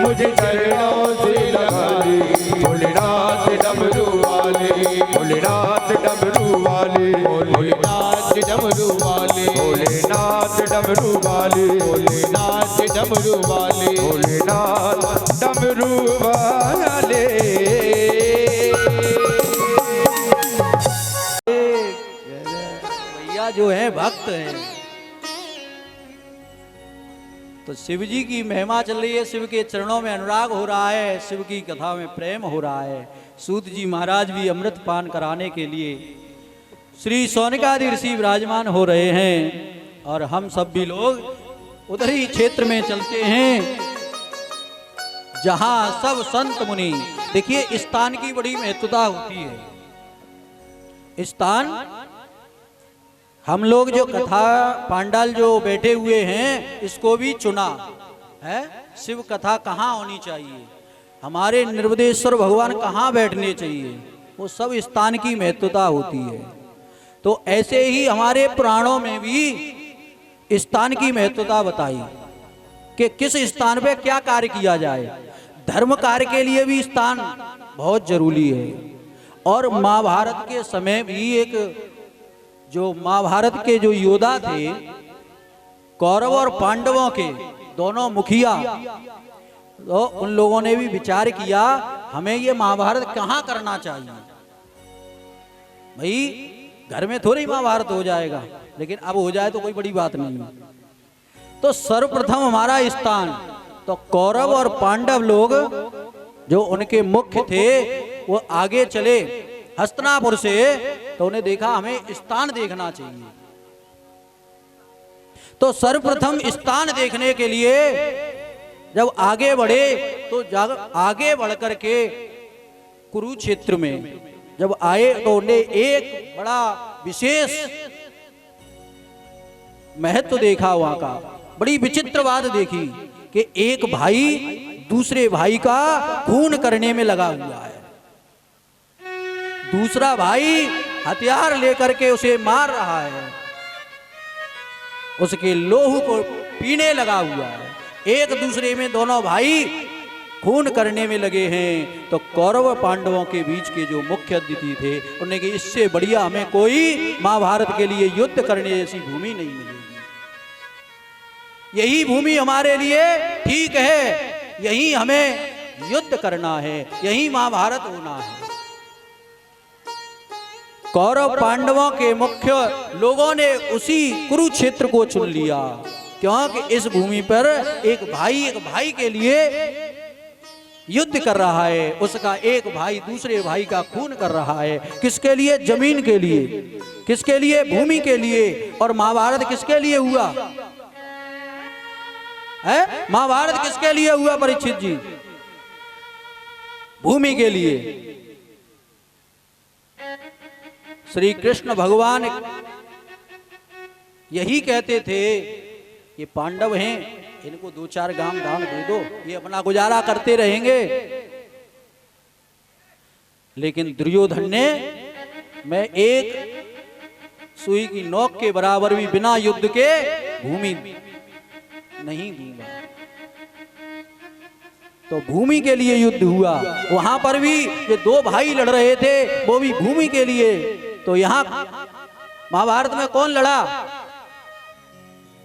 मुझे चरणों से लगा ले भोलेनाथ डमरू वाले। भोलेनाथ डमरू वाले, भोलेनाथ डमरू वाले। भोलेनाथ डमरू वाले, भोलेनाथ डमरू वाले। भोलेनाथ डमरू वाले। वाले। भैया जो है भक्त है, तो शिव जी की महिमा चल रही है, शिव के चरणों में अनुराग हो रहा है, शिव की कथा में प्रेम हो रहा है। सूत जी महाराज भी अमृत पान कराने के लिए श्री सोनिकादि ऋषि विराजमान हो रहे हैं, और हम सब भी लोग उधर ही क्षेत्र में चलते हैं जहां सब संत मुनि। देखिए स्थान की बड़ी महत्वता होती है। स्थान हम लोग जो कथा पांडाल जो बैठे हुए हैं इसको भी चुना है, शिव कथा कहाँ होनी चाहिए, हमारे निर्वदेश्वर भगवान कहाँ बैठने चाहिए, वो सब स्थान की महत्वता होती है। तो ऐसे ही हमारे पुराणों में भी स्थान की महत्वता बताई कि किस स्थान पे क्या कार्य किया जाए। धर्म कार्य के लिए भी स्थान बहुत जरूरी है। और महाभारत के समय भी एक जो महाभारत के जो योद्धा थे, कौरव और पांडवों के दोनों मुखिया, तो उन लोगों ने भी विचार किया हमें ये महाभारत कहाँ करना चाहिए। भाई घर में थोड़ी महाभारत हो जाएगा, लेकिन अब हो जाए तो कोई बड़ी बात नहीं है। तो सर्वप्रथम हमारा स्थान, तो कौरव और पांडव लोग जो उनके मुख्य थे वो आगे चले हस्तिनापुर से, तो उन्हें देखा हमें स्थान देखना चाहिए। तो सर्वप्रथम स्थान देखने के लिए जब आगे बढ़े, तो आगे बढ़ करके कुरुक्षेत्र में जब आए तो उन्हें एक बड़ा विशेष महत्व देखा वहां का। बड़ी विचित्र बात देखी कि एक भाई दूसरे भाई का खून करने में लगा हुआ है, दूसरा भाई हथियार लेकर के उसे मार रहा है, उसके लोहू को पीने लगा हुआ है। एक दूसरे में दोनों भाई खून करने में लगे हैं। तो कौरव पांडवों के बीच के जो मुख्य अतिथि थे उन्होंने कहा इससे बढ़िया हमें कोई महाभारत के लिए युद्ध करने जैसी भूमि नहीं मिलेगी, यही भूमि हमारे लिए ठीक है, यही हमें युद्ध करना है, यही महाभारत होना है। कौरव पांडवों के मुख्य लोगों ने उसी कुरुक्षेत्र को चुन लिया, क्योंकि इस भूमि पर एक भाई के लिए युद्ध कर रहा है, उसका एक भाई दूसरे भाई का खून कर रहा है। किसके लिए? जमीन के लिए। किसके लिए? भूमि के लिए। और महाभारत किसके लिए हुआ है? महाभारत किसके लिए हुआ परीक्षित जी? भूमि के लिए। श्री कृष्ण भगवान यही कहते थे, ये पांडव हैं, इनको 2-4 गांव दान दे दो, ये अपना गुजारा करते रहेंगे। लेकिन दुर्योधन ने, मैं एक सुई की नोक के बराबर भी बिना युद्ध के भूमि नहीं दूंगा। तो भूमि के लिए युद्ध हुआ। वहां पर भी ये 2 भाई लड़ रहे थे, वो भी भूमि के लिए। तो यहां महाभारत में कौन लड़ा?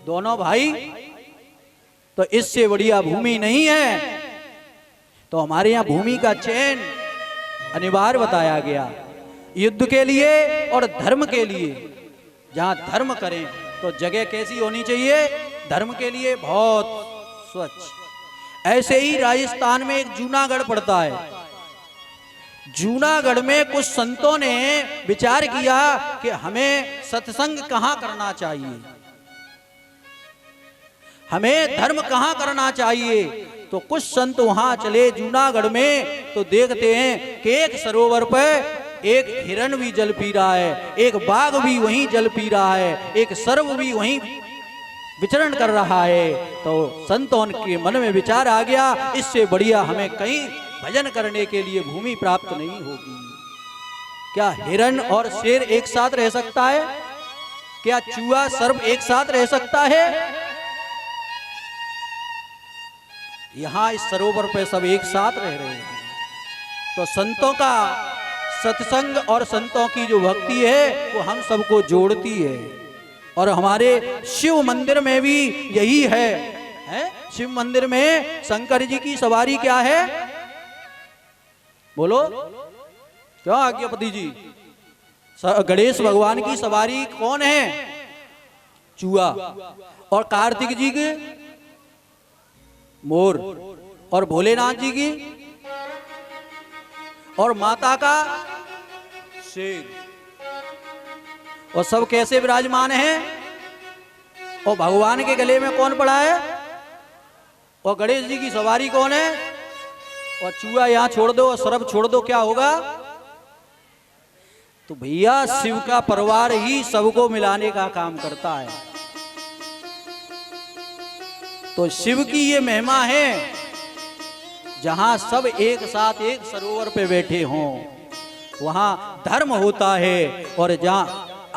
दोनों भाई। तो इससे बढ़िया भूमि नहीं है। तो हमारे यहाँ भूमि का चयन अनिवार्य बताया गया, युद्ध के लिए और धर्म के लिए। जहां धर्म करें तो जगह कैसी होनी चाहिए? धर्म के लिए बहुत स्वच्छ। ऐसे ही राजस्थान में एक जूनागढ़ पड़ता है। जूनागढ़ में कुछ संतों ने विचार किया कि हमें सत्संग कहाँ करना चाहिए, हमें धर्म कहाँ करना चाहिए। तो कुछ संत वहां चले जूनागढ़ में, तो देखते हैं कि एक सरोवर पर एक हिरण भी जल पी रहा है, एक बाघ भी वहीं जल पी रहा है, एक सर्व भी वहीं विचरण कर रहा है। तो संतों के मन में विचार आ गया, इससे बढ़िया हमें कहीं भजन करने के लिए भूमि प्राप्त नहीं होगी। क्या हिरण और शेर एक साथ रह सकता है? क्या चूहा सर्प एक साथ रह सकता है? यहां इस सरोवर पे सब एक साथ रह रहे हैं। तो संतों का सत्संग और संतों की जो भक्ति है वो हम सबको जोड़ती है। और हमारे शिव मंदिर में भी यही है? शिव मंदिर में शंकर जी की सवारी क्या है? बोलो क्यों आज्ञापति जी? गणेश भगवान की सवारी कौन है? चूहा। और कार्तिक जी की मोर, और भोलेनाथ जी की और माता का शेर। और सब कैसे विराजमान हैं? और भगवान के गले में कौन पड़ा है? और गणेश जी की सवारी कौन है? और चूहा यहां छोड़ दो और सरब छोड़ दो, क्या होगा? तो भैया शिव का परिवार ही सबको मिलाने का काम करता है। तो शिव की ये महिमा है, जहां सब एक साथ एक सरोवर पे बैठे हों वहां धर्म होता है, और जहां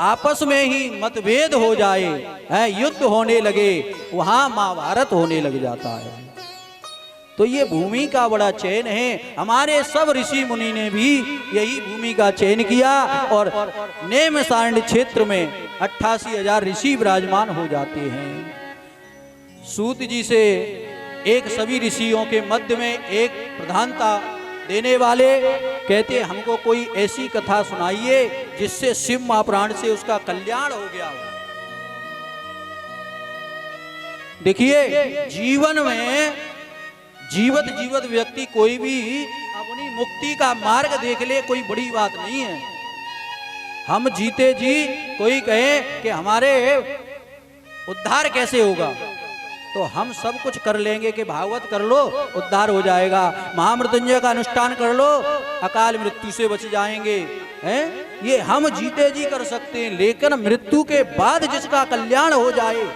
आपस में ही मतभेद हो जाए, युद्ध होने लगे, वहां महाभारत होने लग जाता है। तो ये भूमि का बड़ा चयन है। हमारे सब ऋषि मुनि ने भी यही भूमि का चयन किया, और नेम सारण्य क्षेत्र में 88,000 ऋषि विराजमान हो जाते हैं। सूत जी से एक सभी ऋषियों के मध्य में एक प्रधानता देने वाले कहते, हमको कोई ऐसी कथा सुनाइए जिससे शिव महाप्राण से उसका कल्याण हो गया हो। देखिए, जीवन में जीवत व्यक्ति कोई भी अपनी मुक्ति का मार्ग देख ले, कोई बड़ी बात नहीं है। हम जीते जी कोई कहे कि हमारे उद्धार कैसे होगा, तो हम सब कुछ कर लेंगे कि भागवत कर लो उद्धार हो जाएगा, महामृत्युंजय का अनुष्ठान कर लो अकाल मृत्यु से बच जाएंगे, हैं? ये हम जीते जी कर सकते हैं, लेकिन मृत्यु के बाद जिसका कल्याण हो जाए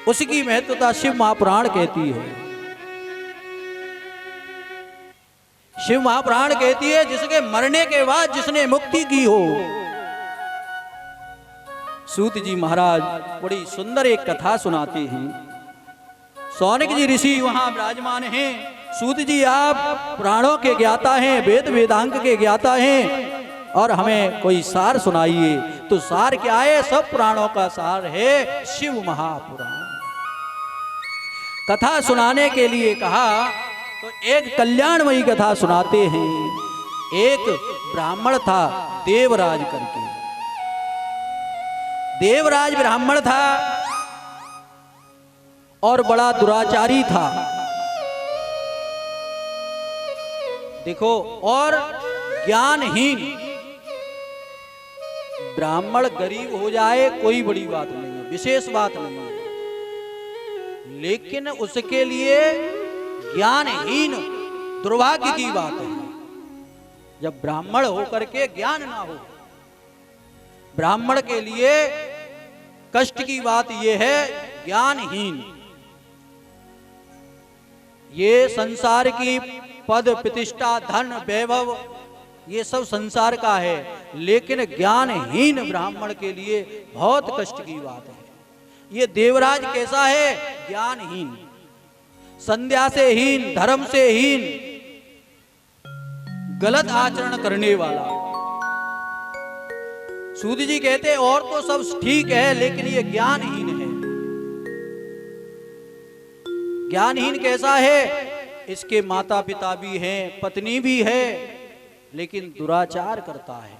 उसकी महत्वता शिव महापुराण कहती है। शिव महापुराण कहती है जिसके मरने के बाद जिसने मुक्ति की हो। सूत जी महाराज बड़ी सुंदर एक कथा सुनाते हैं। सौनक जी ऋषि वहां विराजमान हैं। सूत जी आप पुराणों के ज्ञाता हैं, वेद वेदांग के ज्ञाता हैं, और हमें कोई सार सुनाइए। तो सार क्या है? सब पुराणों का सार है शिव महापुराण। कथा सुनाने के लिए कहा तो एक कल्याणमयी कथा सुनाते हैं। एक ब्राह्मण था देवराज करके। देवराज ब्राह्मण था और बड़ा दुराचारी था। देखो, और ज्ञानहीन। ब्राह्मण गरीब हो जाए कोई बड़ी बात नहीं है, विशेष बात नहीं है, लेकिन उसके लिए ज्ञानहीन दुर्भाग्य की बात है जब ब्राह्मण होकर के ज्ञान ना हो। ब्राह्मण के लिए कष्ट की बात यह है ज्ञानहीन। ये संसार की पद प्रतिष्ठा धन वैभव ये सब संसार का है, लेकिन ज्ञानहीन ब्राह्मण के लिए बहुत कष्ट की बात है। ये देवराज कैसा है? ज्ञानहीन, संध्या से हीन, धर्म से हीन, गलत आचरण करने वाला। सूत जी कहते और तो सब ठीक है, लेकिन ये ज्ञानहीन है। ज्ञानहीन कैसा है? इसके माता पिता भी हैं, पत्नी भी है, लेकिन दुराचार करता है,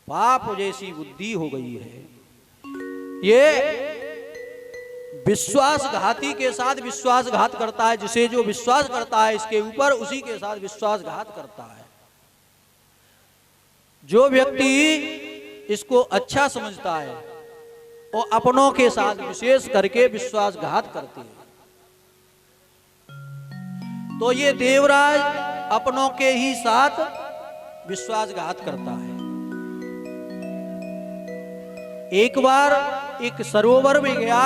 पाप जैसी बुद्धि हो गई है। ये विश्वासघाती के साथ विश्वासघात करता है। जिसे जो विश्वास करता है इसके ऊपर, उसी के साथ विश्वासघात करता है। जो व्यक्ति इसको अच्छा समझता है वो अपनों के साथ विशेष करके विश्वासघात करते हैं। तो ये देवराज अपनों के ही साथ विश्वासघात करता है। एक बार एक सरोवर में गया,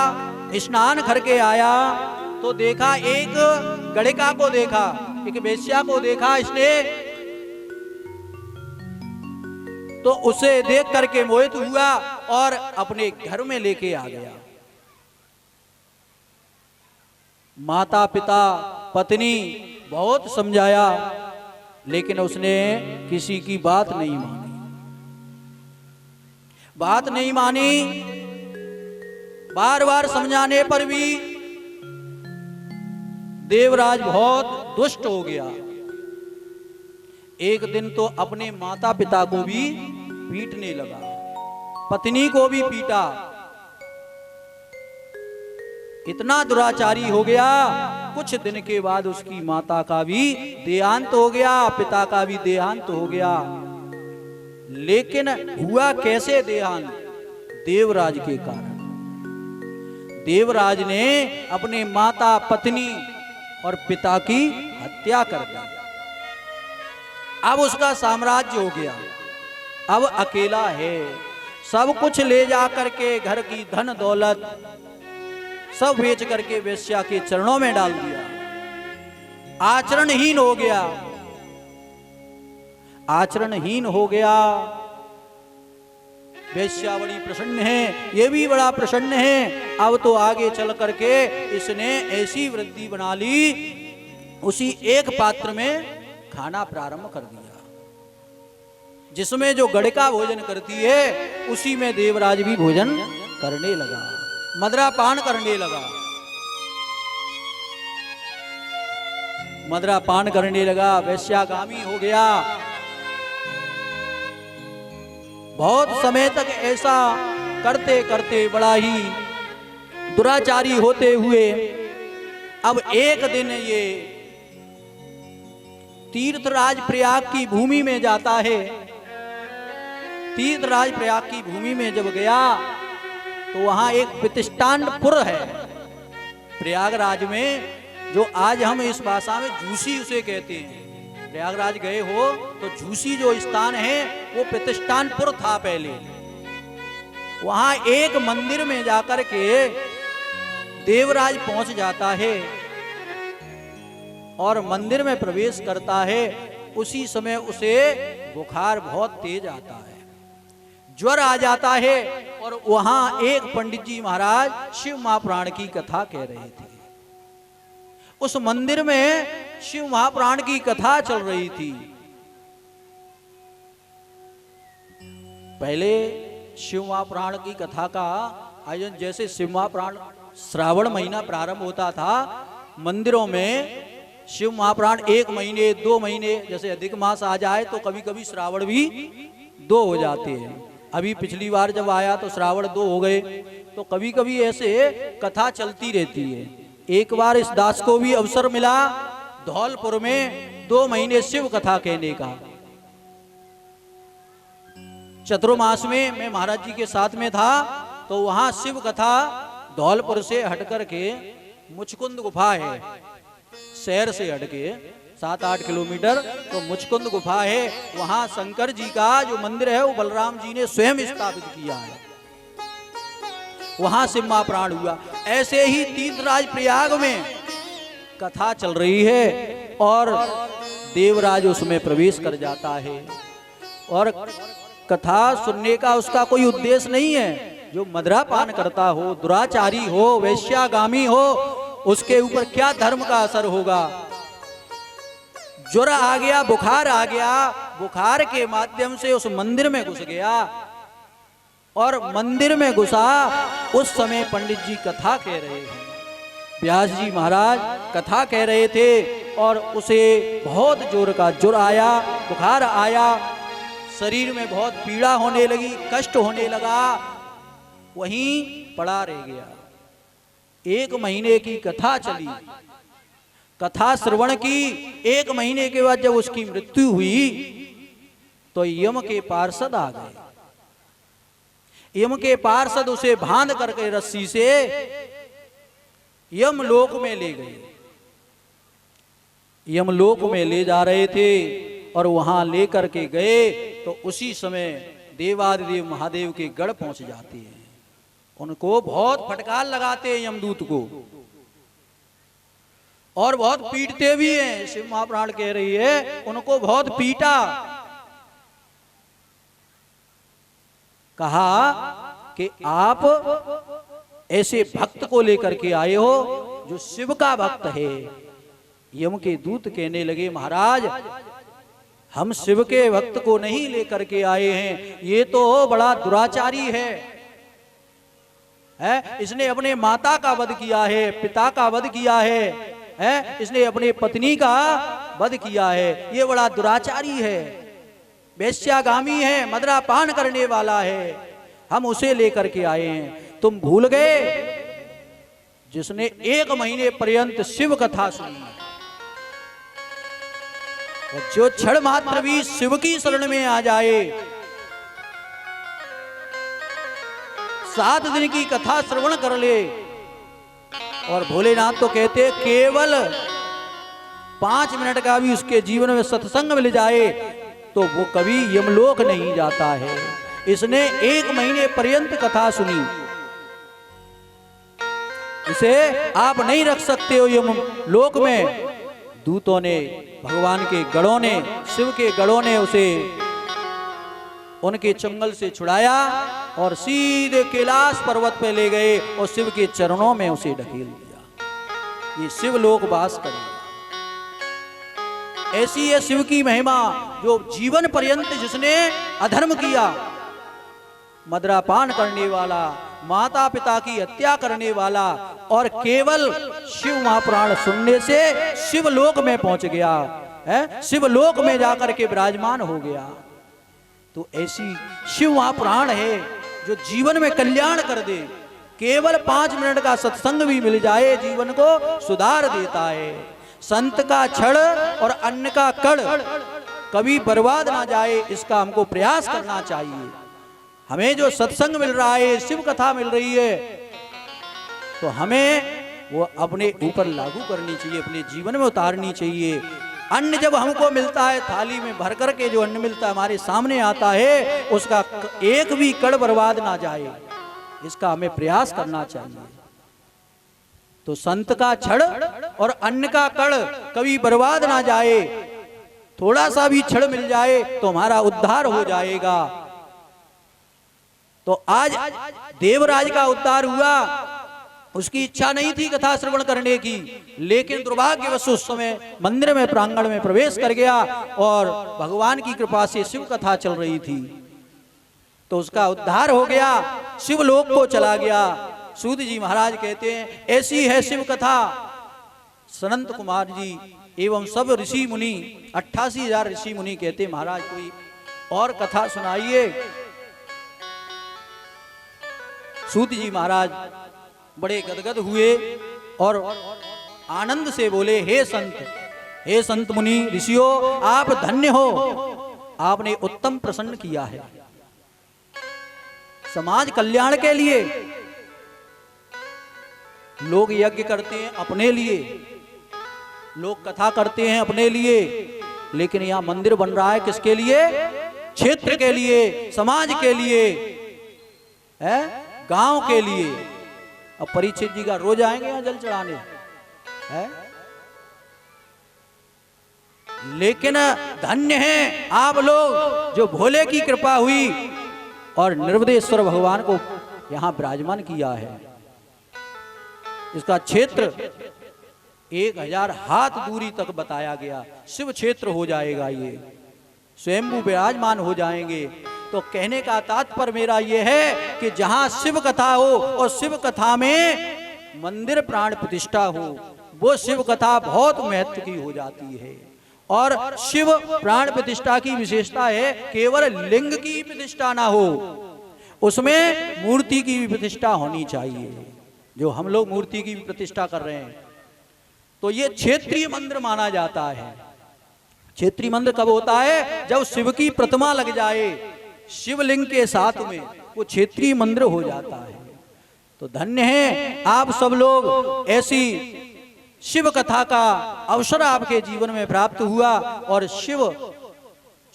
स्नान करके आया तो देखा, एक गड़िका को देखा, एक वेश्या को देखा इसने, तो उसे देख करके मोहित हुआ और अपने घर में लेके आ गया। माता पिता पत्नी बहुत समझाया, लेकिन उसने किसी की बात नहीं मानी। बात नहीं मानी, बार बार समझाने पर भी देवराज बहुत दुष्ट हो गया। एक दिन तो अपने माता पिता को भी पीटने लगा, पत्नी को भी पीटा। इतना दुराचारी हो गया। कुछ दिन के बाद उसकी माता का भी देहांत हो गया, पिता का भी देहांत हो गया। लेकिन हुआ कैसे देहांत? देवराज के कारण। देवराज ने अपने माता, पत्नी और पिता की हत्या कर दी। अब उसका साम्राज्य हो गया, अब अकेला है। सब कुछ ले जा करके, घर की धन दौलत सब बेच करके वेश्या के चरणों में डाल दिया। आचरणहीन हो गया, आचरणहीन हो गया। वेश्या बड़ी प्रसन्न है, ये भी बड़ा प्रसन्न है। अब तो आगे चल करके इसने ऐसी वृद्धि बना ली, उसी एक पात्र में खाना प्रारंभ कर दिया। जिसमें जो गड़का भोजन करती है, उसी में देवराज भी भोजन करने लगा, मदरा पान करने लगा। मदरा पान करने लगा, वैश्यागामी हो गया। बहुत समय तक ऐसा करते करते बड़ा ही दुराचारी होते हुए अब एक दिन ये तीर्थराज प्रयाग की भूमि में जाता है। तीर्थराज प्रयाग की भूमि में जब गया तो वहां एक प्रतिष्ठानपुर है प्रयागराज में, जो आज हम इस भाषा में झूसी उसे कहते हैं। प्रयागराज गए हो तो झूसी जो स्थान है वो प्रतिष्ठानपुर था पहले। वहां एक मंदिर में जाकर के देवराज पहुंच जाता है और मंदिर में प्रवेश करता है। उसी समय उसे बुखार बहुत तेज आता है, ज्वर आ जाता है। और वहां एक पंडित जी महाराज शिव महापुराण की कथा कह रहे थे। उस मंदिर में शिव महापुराण की कथा चल रही थी। पहले शिव महापुराण की कथा का आयोजन, जैसे शिव महापुराण श्रावण महीना प्रारंभ होता था, मंदिरों में शिव महापुराण 1 महीने 2 महीने, जैसे अधिक मास आ जाए तो कभी कभी श्रावण भी 2 हो जाते हैं। अभी पिछली बार जब आया तो श्रावण 2 हो गए। तो कभी कभी ऐसे कथा चलती रहती है। एक बार इस दास को भी अवसर मिला धौलपुर में 2 महीने शिव कथा कहने का। चतुर्मास में मैं महाराज जी के साथ में था, तो वहां शिव कथा धौलपुर से हटकर के मुचकुंद गुफा है, शहर से हटके 7-8 किलोमीटर, तो मुचकुंद गुफा है। वहां शंकर जी का जो मंदिर है वो बलराम जी ने स्वयं स्थापित किया है। वहां शिव महापुराण हुआ। ऐसे ही तीर्थराज प्रयाग में कथा चल रही है और देवराज उसमें प्रवेश कर जाता है। और कथा सुनने का उसका कोई उद्देश्य नहीं है। जो मदरा पान करता हो, दुराचारी हो, वैश्यागामी हो, उसके ऊपर क्या धर्म का असर होगा। ज्वर आ गया, बुखार आ गया, बुखार के माध्यम से उस मंदिर में घुस गया। और मंदिर में घुसा, उस समय पंडित जी कथा कह रहे हैं, व्यास जी महाराज कथा कह रहे थे और उसे बहुत जोर का ज्वर आया, बुखार आया, शरीर में बहुत पीड़ा होने लगी, कष्ट होने लगा, वहीं पड़ा रह गया। 1 महीने की कथा चली। कथा श्रवण की 1 महीने के बाद जब उसकी मृत्यु हुई तो यम के पार्षद आ गए। यम के पार्षद उसे बांध करके रस्सी से यमलोक में ले गए। यमलोक में ले जा रहे थे और वहां लेकर के गए तो उसी समय देवादिदेव महादेव के गढ़ पहुंच जाते हैं। उनको बहुत फटकार लगाते हैं यमदूत को और बहुत पीटते भी हैं। शिव महापुराण कह रही है उनको बहुत पीटा। कहा कि आप ऐसे भक्त को लेकर के आए हो जो शिव का भक्त है। यम के दूत कहने लगे महाराज हम शिव के भक्त को नहीं लेकर के आए हैं, ये तो बड़ा दुराचारी है, इसने अपने माता का वध किया है, पिता का वध किया है, इसने अपने पत्नी का वध किया है, ये बड़ा दुराचारी है, वेश्यागामी है, मदरा पान करने वाला है, हम उसे लेकर के आए हैं। तुम भूल गए जिसने 1 महीने पर्यंत शिव कथा सुनी, और जो क्षण मात्र भी शिव की शरण में आ जाए, 7 दिन की कथा श्रवण कर ले, और भोलेनाथ तो कहते केवल 5 मिनट का भी उसके जीवन में सत्संग मिल जाए तो वो कभी यमलोक नहीं जाता है। इसने 1 महीने पर्यंत कथा सुनी, इसे आप नहीं रख सकते हो यमलोक में। दूतों ने, भगवान के गणों ने, शिव के गणों ने उसे उनके चंगल से छुड़ाया और सीधे कैलाश पर्वत पे ले गए और शिव के चरणों में उसे ढकेल दिया। ये शिवलोक वास करेगा। ऐसी है शिव की महिमा, जो जीवन पर्यंत जिसने अधर्म किया, मदरापान करने वाला, माता पिता की हत्या करने वाला, और केवल शिव महापुराण सुनने से शिवलोक में पहुंच गया है, शिवलोक में जाकर के विराजमान हो गया। तो ऐसी शिव महापुराण है जो जीवन में कल्याण कर दे। केवल 5 मिनट का सत्संग भी मिल जाए जीवन को सुधार देता है। संत का छड़ और अन्न का कड़ कभी बर्बाद ना जाए, इसका हमको प्रयास करना चाहिए। हमें जो सत्संग मिल रहा है, शिव कथा मिल रही है, तो हमें वो अपने ऊपर लागू करनी चाहिए, अपने जीवन में उतारनी चाहिए। अन्न जब हमको मिलता है, थाली में भर करके जो अन्न मिलता है, हमारे सामने आता है, उसका एक भी कण बर्बाद ना जाए, इसका हमें प्रयास करना चाहिए। तो संत का छड़ और अन्न का कण कभी बर्बाद ना जाए, थोड़ा सा भी छड़ मिल जाए तो हमारा उद्धार हो जाएगा। तो आज देवराज का उद्धार हुआ, उसकी इच्छा नहीं थी कथा श्रवण करने की, लेकिन दुर्भाग्यवश उस समय मंदिर में प्रांगण में प्रवेश कर गया और भगवान की कृपा से शिव कथा चल रही थी, तो उसका उद्धार हो गया, शिवलोक को चला गया। सूत जी महाराज कहते हैं ऐसी है शिव कथा। सनंत कुमार जी एवं सब ऋषि मुनि, 88,000 ऋषि मुनि कहते महाराज कोई और कथा सुनाइए। सूत जी महाराज बड़े गदगद हुए और आनंद से बोले, हे संत मुनि ऋषियों, आप धन्य हो, आपने उत्तम प्रसन्न किया है। समाज कल्याण के लिए लोग यज्ञ करते हैं अपने लिए, लोग कथा करते हैं अपने लिए, लेकिन यहां मंदिर बन रहा है किसके लिए? क्षेत्र के लिए, समाज के लिए, है गांव के लिए। अब परीक्षित जी का रोज आएंगे यहां जल चढ़ाने, है? लेकिन धन्य हैं आप लोग जो भोले की कृपा हुई और निर्वदेश्वर भगवान को यहां विराजमान किया है। इसका क्षेत्र 1000 हाथ दूरी तक बताया गया, शिव क्षेत्र हो जाएगा, ये स्वयंभू विराजमान हो जाएंगे। तो कहने का तात्पर्य मेरा यह है कि जहां शिव कथा हो और शिव कथा में मंदिर प्राण प्रतिष्ठा हो, वो शिव कथा बहुत महत्व की हो जाती है। और शिव प्राण प्रतिष्ठा की विशेषता है केवल लिंग की प्रतिष्ठा ना हो, उसमें मूर्ति की भी प्रतिष्ठा होनी चाहिए। जो हम लोग मूर्ति की भी प्रतिष्ठा कर रहे हैं, तो ये क्षेत्रीय मंदिर माना जाता है। क्षेत्रीय मंदिर कब होता है? जब शिव की प्रतिमा लग जाए शिवलिंग के साथ में, वो क्षेत्रीय मंदिर हो जाता है। तो धन्य है आप सब लोग, ऐसी शिव कथा का अवसर आपके जीवन में प्राप्त हुआ और शिव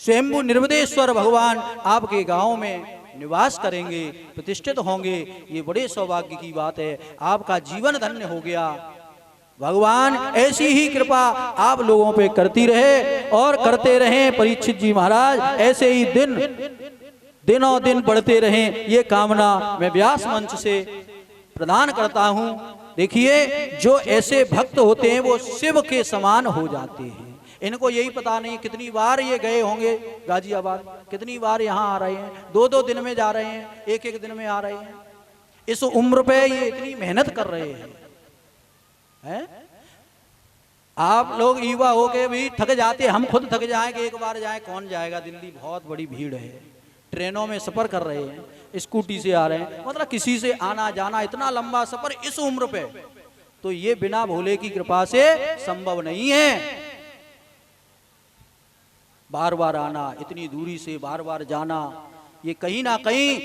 स्वयंभू निर्वदेश्वर भगवान आपके गांव में निवास करेंगे, प्रतिष्ठित होंगे। ये बड़े सौभाग्य की बात है, आपका जीवन धन्य हो गया। भगवान ऐसी ही कृपा आप लोगों पे करती रहे और करते रहें। परीक्षित जी महाराज ऐसे ही दिनों दिन बढ़ते रहें, ये कामना मैं व्यास मंच से प्रदान करता हूं। देखिए, जो ऐसे भक्त होते हैं वो शिव के समान हो जाते हैं। इनको यही पता नहीं कितनी बार ये गए होंगे गाजियाबाद, कितनी बार यहाँ आ रहे हैं, 2-2 दिन में जा रहे हैं, 1-1 दिन में आ रहे हैं। इस उम्र पे ये इतनी मेहनत कर रहे हैं, आप लोग युवा हो के भी थक जाते, हम खुद थक जाएंगे, एक बार जाए कौन जाएगा। दिल्ली बहुत बड़ी भीड़ है, ट्रेनों में सफर कर रहे हैं, स्कूटी से आ रहे हैं, मतलब किसी से आना जाना, इतना लंबा सफर इस उम्र पे, तो ये बिना भोले की कृपा से संभव नहीं है। बार बार आना, इतनी दूरी से बार बार जाना, ये कहीं ना कहीं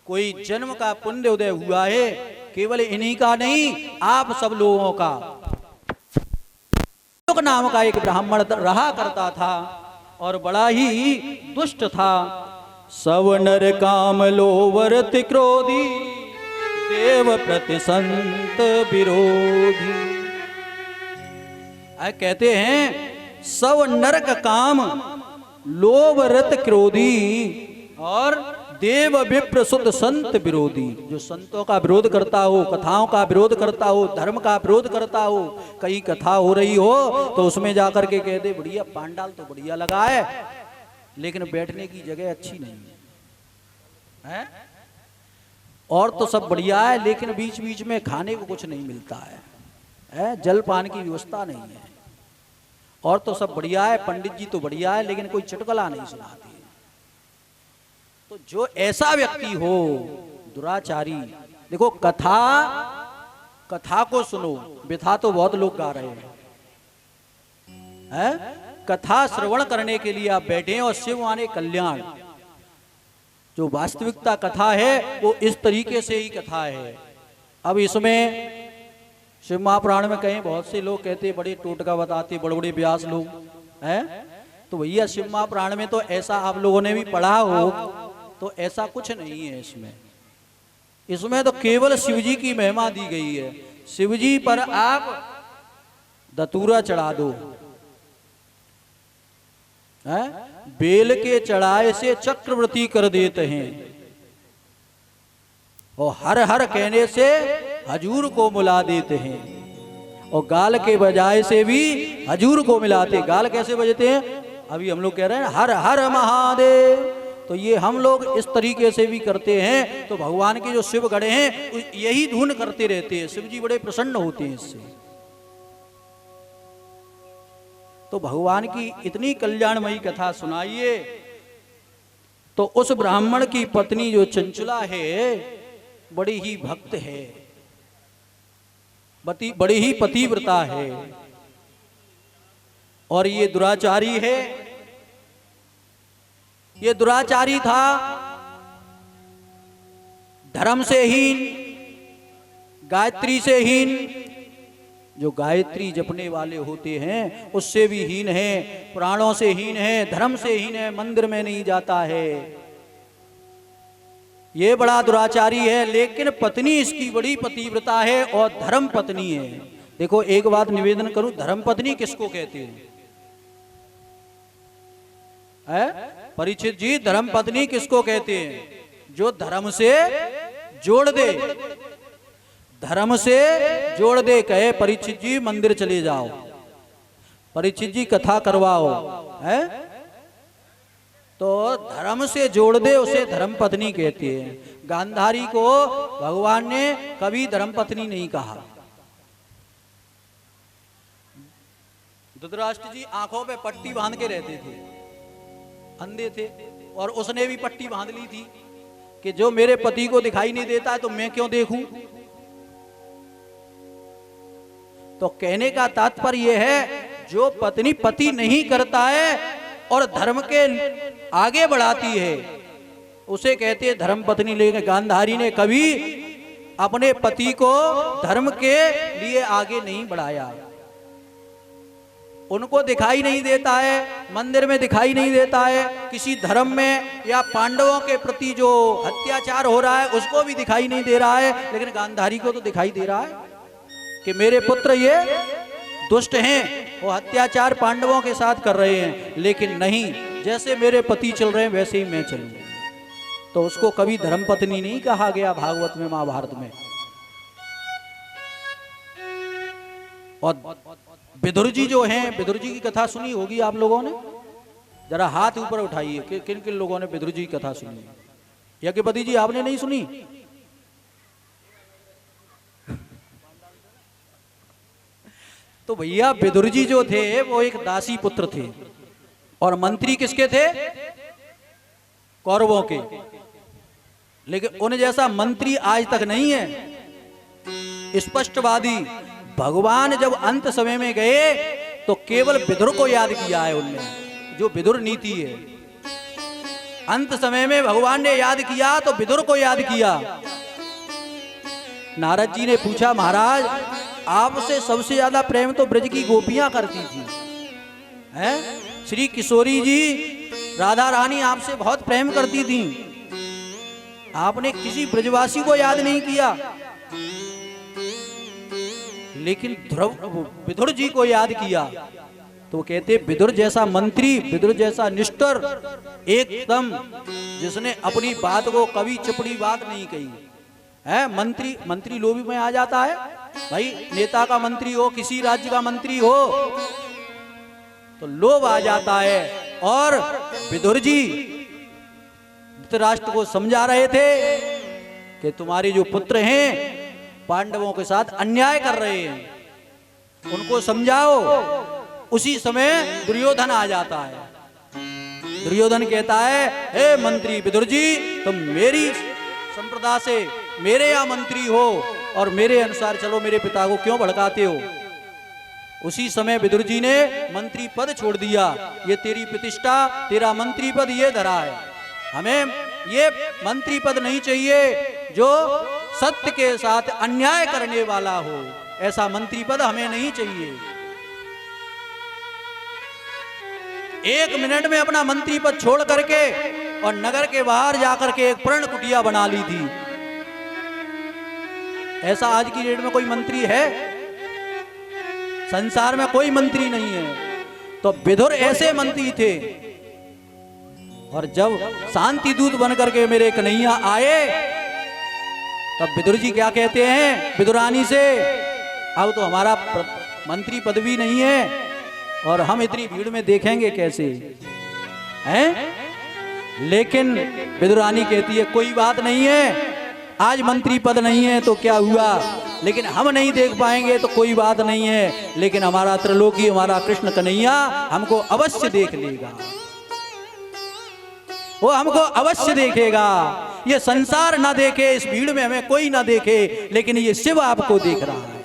कोई जन्म का पुण्य उदय हुआ है, केवल इन्हीं का नहीं, आप सब लोगों का। नाम का एक ब्राह्मण रहा करता था और बड़ा ही दुष्ट था। सब नर काम लोवर्त क्रोधी, देव प्रति संत विरोधी। कहते हैं सब नरक काम लोभ रत क्रोधी और देव विप्र शुद्ध संत विरोधी। जो संतों का विरोध करता हो, कथाओं का विरोध करता हो, धर्म का विरोध करता हो, कहीं कथा हो रही हो तो उसमें जाकर के कहते बढ़िया पांडाल तो बढ़िया लगा है, लेकिन बैठने की जगह अच्छी नहीं है, और तो सब बढ़िया है लेकिन बीच बीच में खाने को कुछ नहीं मिलता है, जल पान की व्यवस्था नहीं है, और तो सब बढ़िया है, पंडित जी तो बढ़िया है लेकिन कोई चुटकुला नहीं सुनाती। तो जो ऐसा व्यक्ति हो दुराचारी, देखो कथा को सुनो, व्यथा तो बहुत लोग गा रहे हैं, कथा श्रवण करने के लिए आप बैठे और शिव माने कल्याण। जो वास्तविकता कथा है वो इस तरीके से ही कथा है। अब इसमें शिव महापुराण में कहीं बहुत से लोग कहते बड़े टोटका बताते, बड़े बड़े व्यास लोग हैं, तो भैया शिव महापुराण में तो ऐसा आप लोगों ने भी पढ़ा हो, तो ऐसा कुछ नहीं है इसमें। इसमें तो केवल शिवजी की महिमा दी गई है। शिवजी पर आप धतूरा चढ़ा दो, बेल के चढ़ाए से चक्रवर्ती कर देते हैं, और हर हर कहने से हजूर को मिला देते हैं, और गाल के बजाय से भी हजूर को मिलाते। गाल कैसे बजते हैं? अभी हम लोग कह रहे हैं हर हर महादेव, तो ये हम लोग इस तरीके से भी करते हैं। तो भगवान के जो शिव गढ़े हैं यही धुन करते रहते हैं, शिव जी बड़े प्रसन्न होते हैं इससे। तो भगवान की इतनी कल्याणमयी कथा सुनाइए। तो उस ब्राह्मण की पत्नी जो चंचला है बड़ी ही भक्त है, बड़ी ही पतिव्रता है, और ये दुराचारी है। ये दुराचारी था, धर्म से हीन, गायत्री से हीन। जो गायत्री जपने वाले होते हैं उससे भी हीन है, प्राणों से हीन है, धर्म से हीन है, मंदिर में नहीं जाता है। ये बड़ा दुराचारी है, लेकिन पत्नी इसकी बड़ी पतिव्रता है और धर्म पत्नी है। देखो एक बात निवेदन करूं, धर्म पत्नी किसको कहते हैं? परीक्षित जी, धर्म पत्नी किसको कहते हैं? जो धर्म से जोड़ दे, धर्म से जोड़ दे। कहे परीक्षित जी मंदिर चले जाओ, परीक्षित जी कथा करवाओ, है तो धर्म से जोड़ दे, उसे धर्म पत्नी कहते हैं। गांधारी को भगवान ने कभी धर्म पत्नी नहीं कहा। धृतराष्ट्र जी आंखों पे पट्टी बांध के रहते थे, अंधे थे, और उसने भी पट्टी बांध ली थी कि जो मेरे पति को दिखाई नहीं देता है तो मैं क्यों देखूं। तो कहने का तात्पर्य यह है, जो पत्नी पति नहीं करता है और धर्म के आगे बढ़ाती है उसे कहते हैं धर्म पत्नी। लेकिन गांधारी ने कभी अपने पति को धर्म के लिए आगे नहीं बढ़ाया। उनको दिखाई नहीं देता है, मंदिर में दिखाई नहीं देता है, किसी धर्म में या पांडवों के प्रति जो अत्याचार हो रहा है उसको भी दिखाई नहीं दे रहा है। लेकिन गांधारी को तो दिखाई दे रहा है कि मेरे पुत्र ये दुष्ट हैं, वो अत्याचार पांडवों के साथ कर रहे हैं, लेकिन नहीं, जैसे मेरे पति चल रहे हैं वैसे ही मैं चलूं। तो उसको कभी धर्मपत्नी नहीं कहा गया भागवत में, महाभारत में। और विदुर जी जो हैं, विदुर जी की कथा सुनी होगी आप लोगों ने, जरा हाथ ऊपर उठाइए किन किन लोगों ने विदुर जी की कथा सुनी। यज्ञपति जी आपने नहीं सुनी? तो भैया विदुर जी जो थे वो एक दासी पुत्र थे, और मंत्री किसके थे? कौरवों के। लेकिन उन जैसा मंत्री आज तक नहीं है, स्पष्टवादी। भगवान जब अंत समय में गए तो केवल विदुर को याद किया है उनने, जो विदुर नीति है। अंत समय में भगवान ने याद किया तो विदुर को याद किया। नारद जी ने पूछा, महाराज आपसे सबसे ज्यादा प्रेम तो ब्रज की गोपियां करती थी, हैं? श्री किशोरी जी, राधा रानी आपसे बहुत प्रेम करती थी, आपने किसी ब्रजवासी को याद नहीं किया। लेकिन विदुर जी को याद किया। तो कहते विदुर जैसा मंत्री, विदुर जैसा निष्ठुर, एकदम जिसने अपनी बात को कभी चिपड़ी बात नहीं कही है। मंत्री लोभी में आ जाता है भाई, नेता का मंत्री हो, किसी राज्य का मंत्री हो तो लोभ आ जाता है। और विदुर जी धृतराष्ट्र को समझा रहे थे कि तुम्हारे जो पुत्र हैं पांडवों के साथ अन्याय कर रहे हैं, उनको समझाओ। उसी समय दुर्योधन आ जाता है। दुर्योधन कहता है, हे मंत्री विदुर जी, तुम मेरी संप्रदाय से मेरे यहाँ मंत्री हो और मेरे अनुसार चलो, मेरे पिता को क्यों भड़काते हो? उसी समय विदुर जी ने मंत्री पद छोड़ दिया। ये तेरी प्रतिष्ठा, तेरा मंत्री पद ये धरा है, हमें ये मंत्री पद नहीं चाहिए जो सत्य के साथ अन्याय करने वाला हो। ऐसा मंत्री पद हमें नहीं चाहिए। 1 मिनट में अपना मंत्री पद छोड़ करके और नगर के बाहर जाकर के एक पर्ण कुटिया बना ली थी। ऐसा आज की डेट में कोई मंत्री है? संसार में कोई मंत्री नहीं है। तो विदुर ऐसे मंत्री थे। और जब शांति दूत बनकर के मेरे कन्हैया आए तब विदुर जी क्या कहते हैं विदुरानी से, अब तो हमारा मंत्री पदवी नहीं है और हम इतनी भीड़ में देखेंगे कैसे हैं? लेकिन विदुरानी कहती है कोई बात नहीं है, आज मंत्री पद नहीं है तो क्या हुआ, लेकिन हम नहीं देख पाएंगे तो कोई बात नहीं है, लेकिन हमारा त्रिलोकी, हमारा कृष्ण कन्हैया हमको अवश्य देख लेगा, वो हमको अवश्य देखेगा। ये संसार ना देखे, इस भीड़ में हमें कोई ना देखे, लेकिन ये शिव आपको देख रहा है।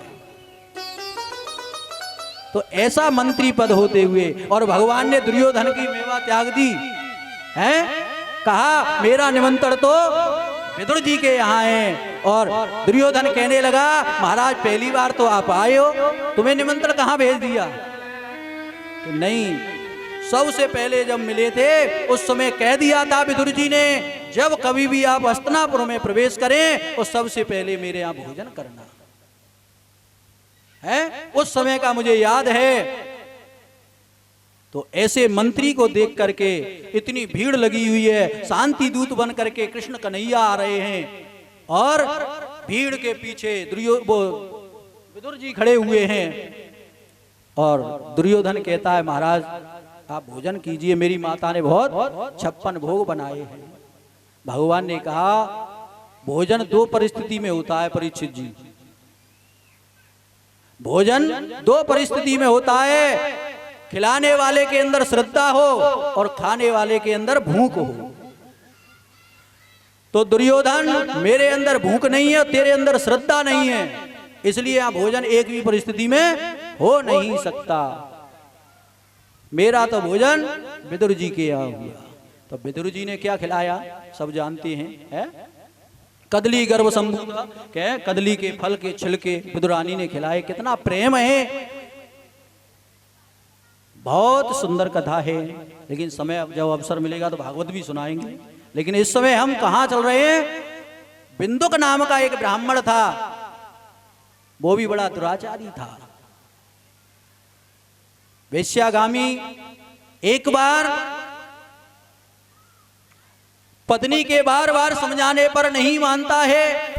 तो ऐसा मंत्री पद होते हुए और भगवान ने दुर्योधन की मेवा त्याग दी है। कहा मेरा निमंत्रण तो विदुर जी के यहाँ है। और दुर्योधन कहने लगा महाराज पहली बार तो आप आए हो, तुम्हें निमंत्रण कहाँ भेज दिया? तो नहीं, सबसे पहले जब मिले थे उस समय कह दिया था विदुर जी ने, जब कभी भी आप हस्तिनापुर में प्रवेश करें तो सबसे पहले मेरे यहाँ भोजन करना है। उस समय का मुझे याद है। तो ऐसे मंत्री को देख करके इतनी भीड़ लगी हुई है, शांति दूत बन करके कृष्ण कन्हैया आ रहे हैं और भीड़ के पीछे विदुर जी खड़े हुए हैं। और दुर्योधन कहता है महाराज आप भोजन कीजिए, मेरी माता ने बहुत 56 भोग बनाए हैं। भगवान ने कहा भोजन 2 परिस्थिति में होता है परीक्षित जी, भोजन 2 परिस्थिति में होता है, खिलाने वाले के अंदर श्रद्धा हो और खाने वाले के अंदर भूख हो। तो दुर्योधन मेरे अंदर भूख नहीं है, तेरे अंदर श्रद्धा नहीं है, इसलिए यहां भोजन एक भी परिस्थिति में हो नहीं सकता। मेरा तो भोजन विदुर जी के यहाँ हुआ। तो विदुर जी ने क्या खिलाया सब जानते हैं, है? कदली गर्भ संभूता, क्या कदली के फल के छिलके विदुरानी ने खिलाए। कितना प्रेम है, बहुत सुंदर कथा है। लेकिन समय जब अवसर मिलेगा तो भागवत भी सुनाएंगे। लेकिन इस समय हम कहाँ चल रहे हैं? बिंदुक नाम का एक ब्राह्मण था, वो भी बड़ा दुराचारी था, वेश्यागामी। एक बार पत्नी के बार बार समझाने पर नहीं मानता है,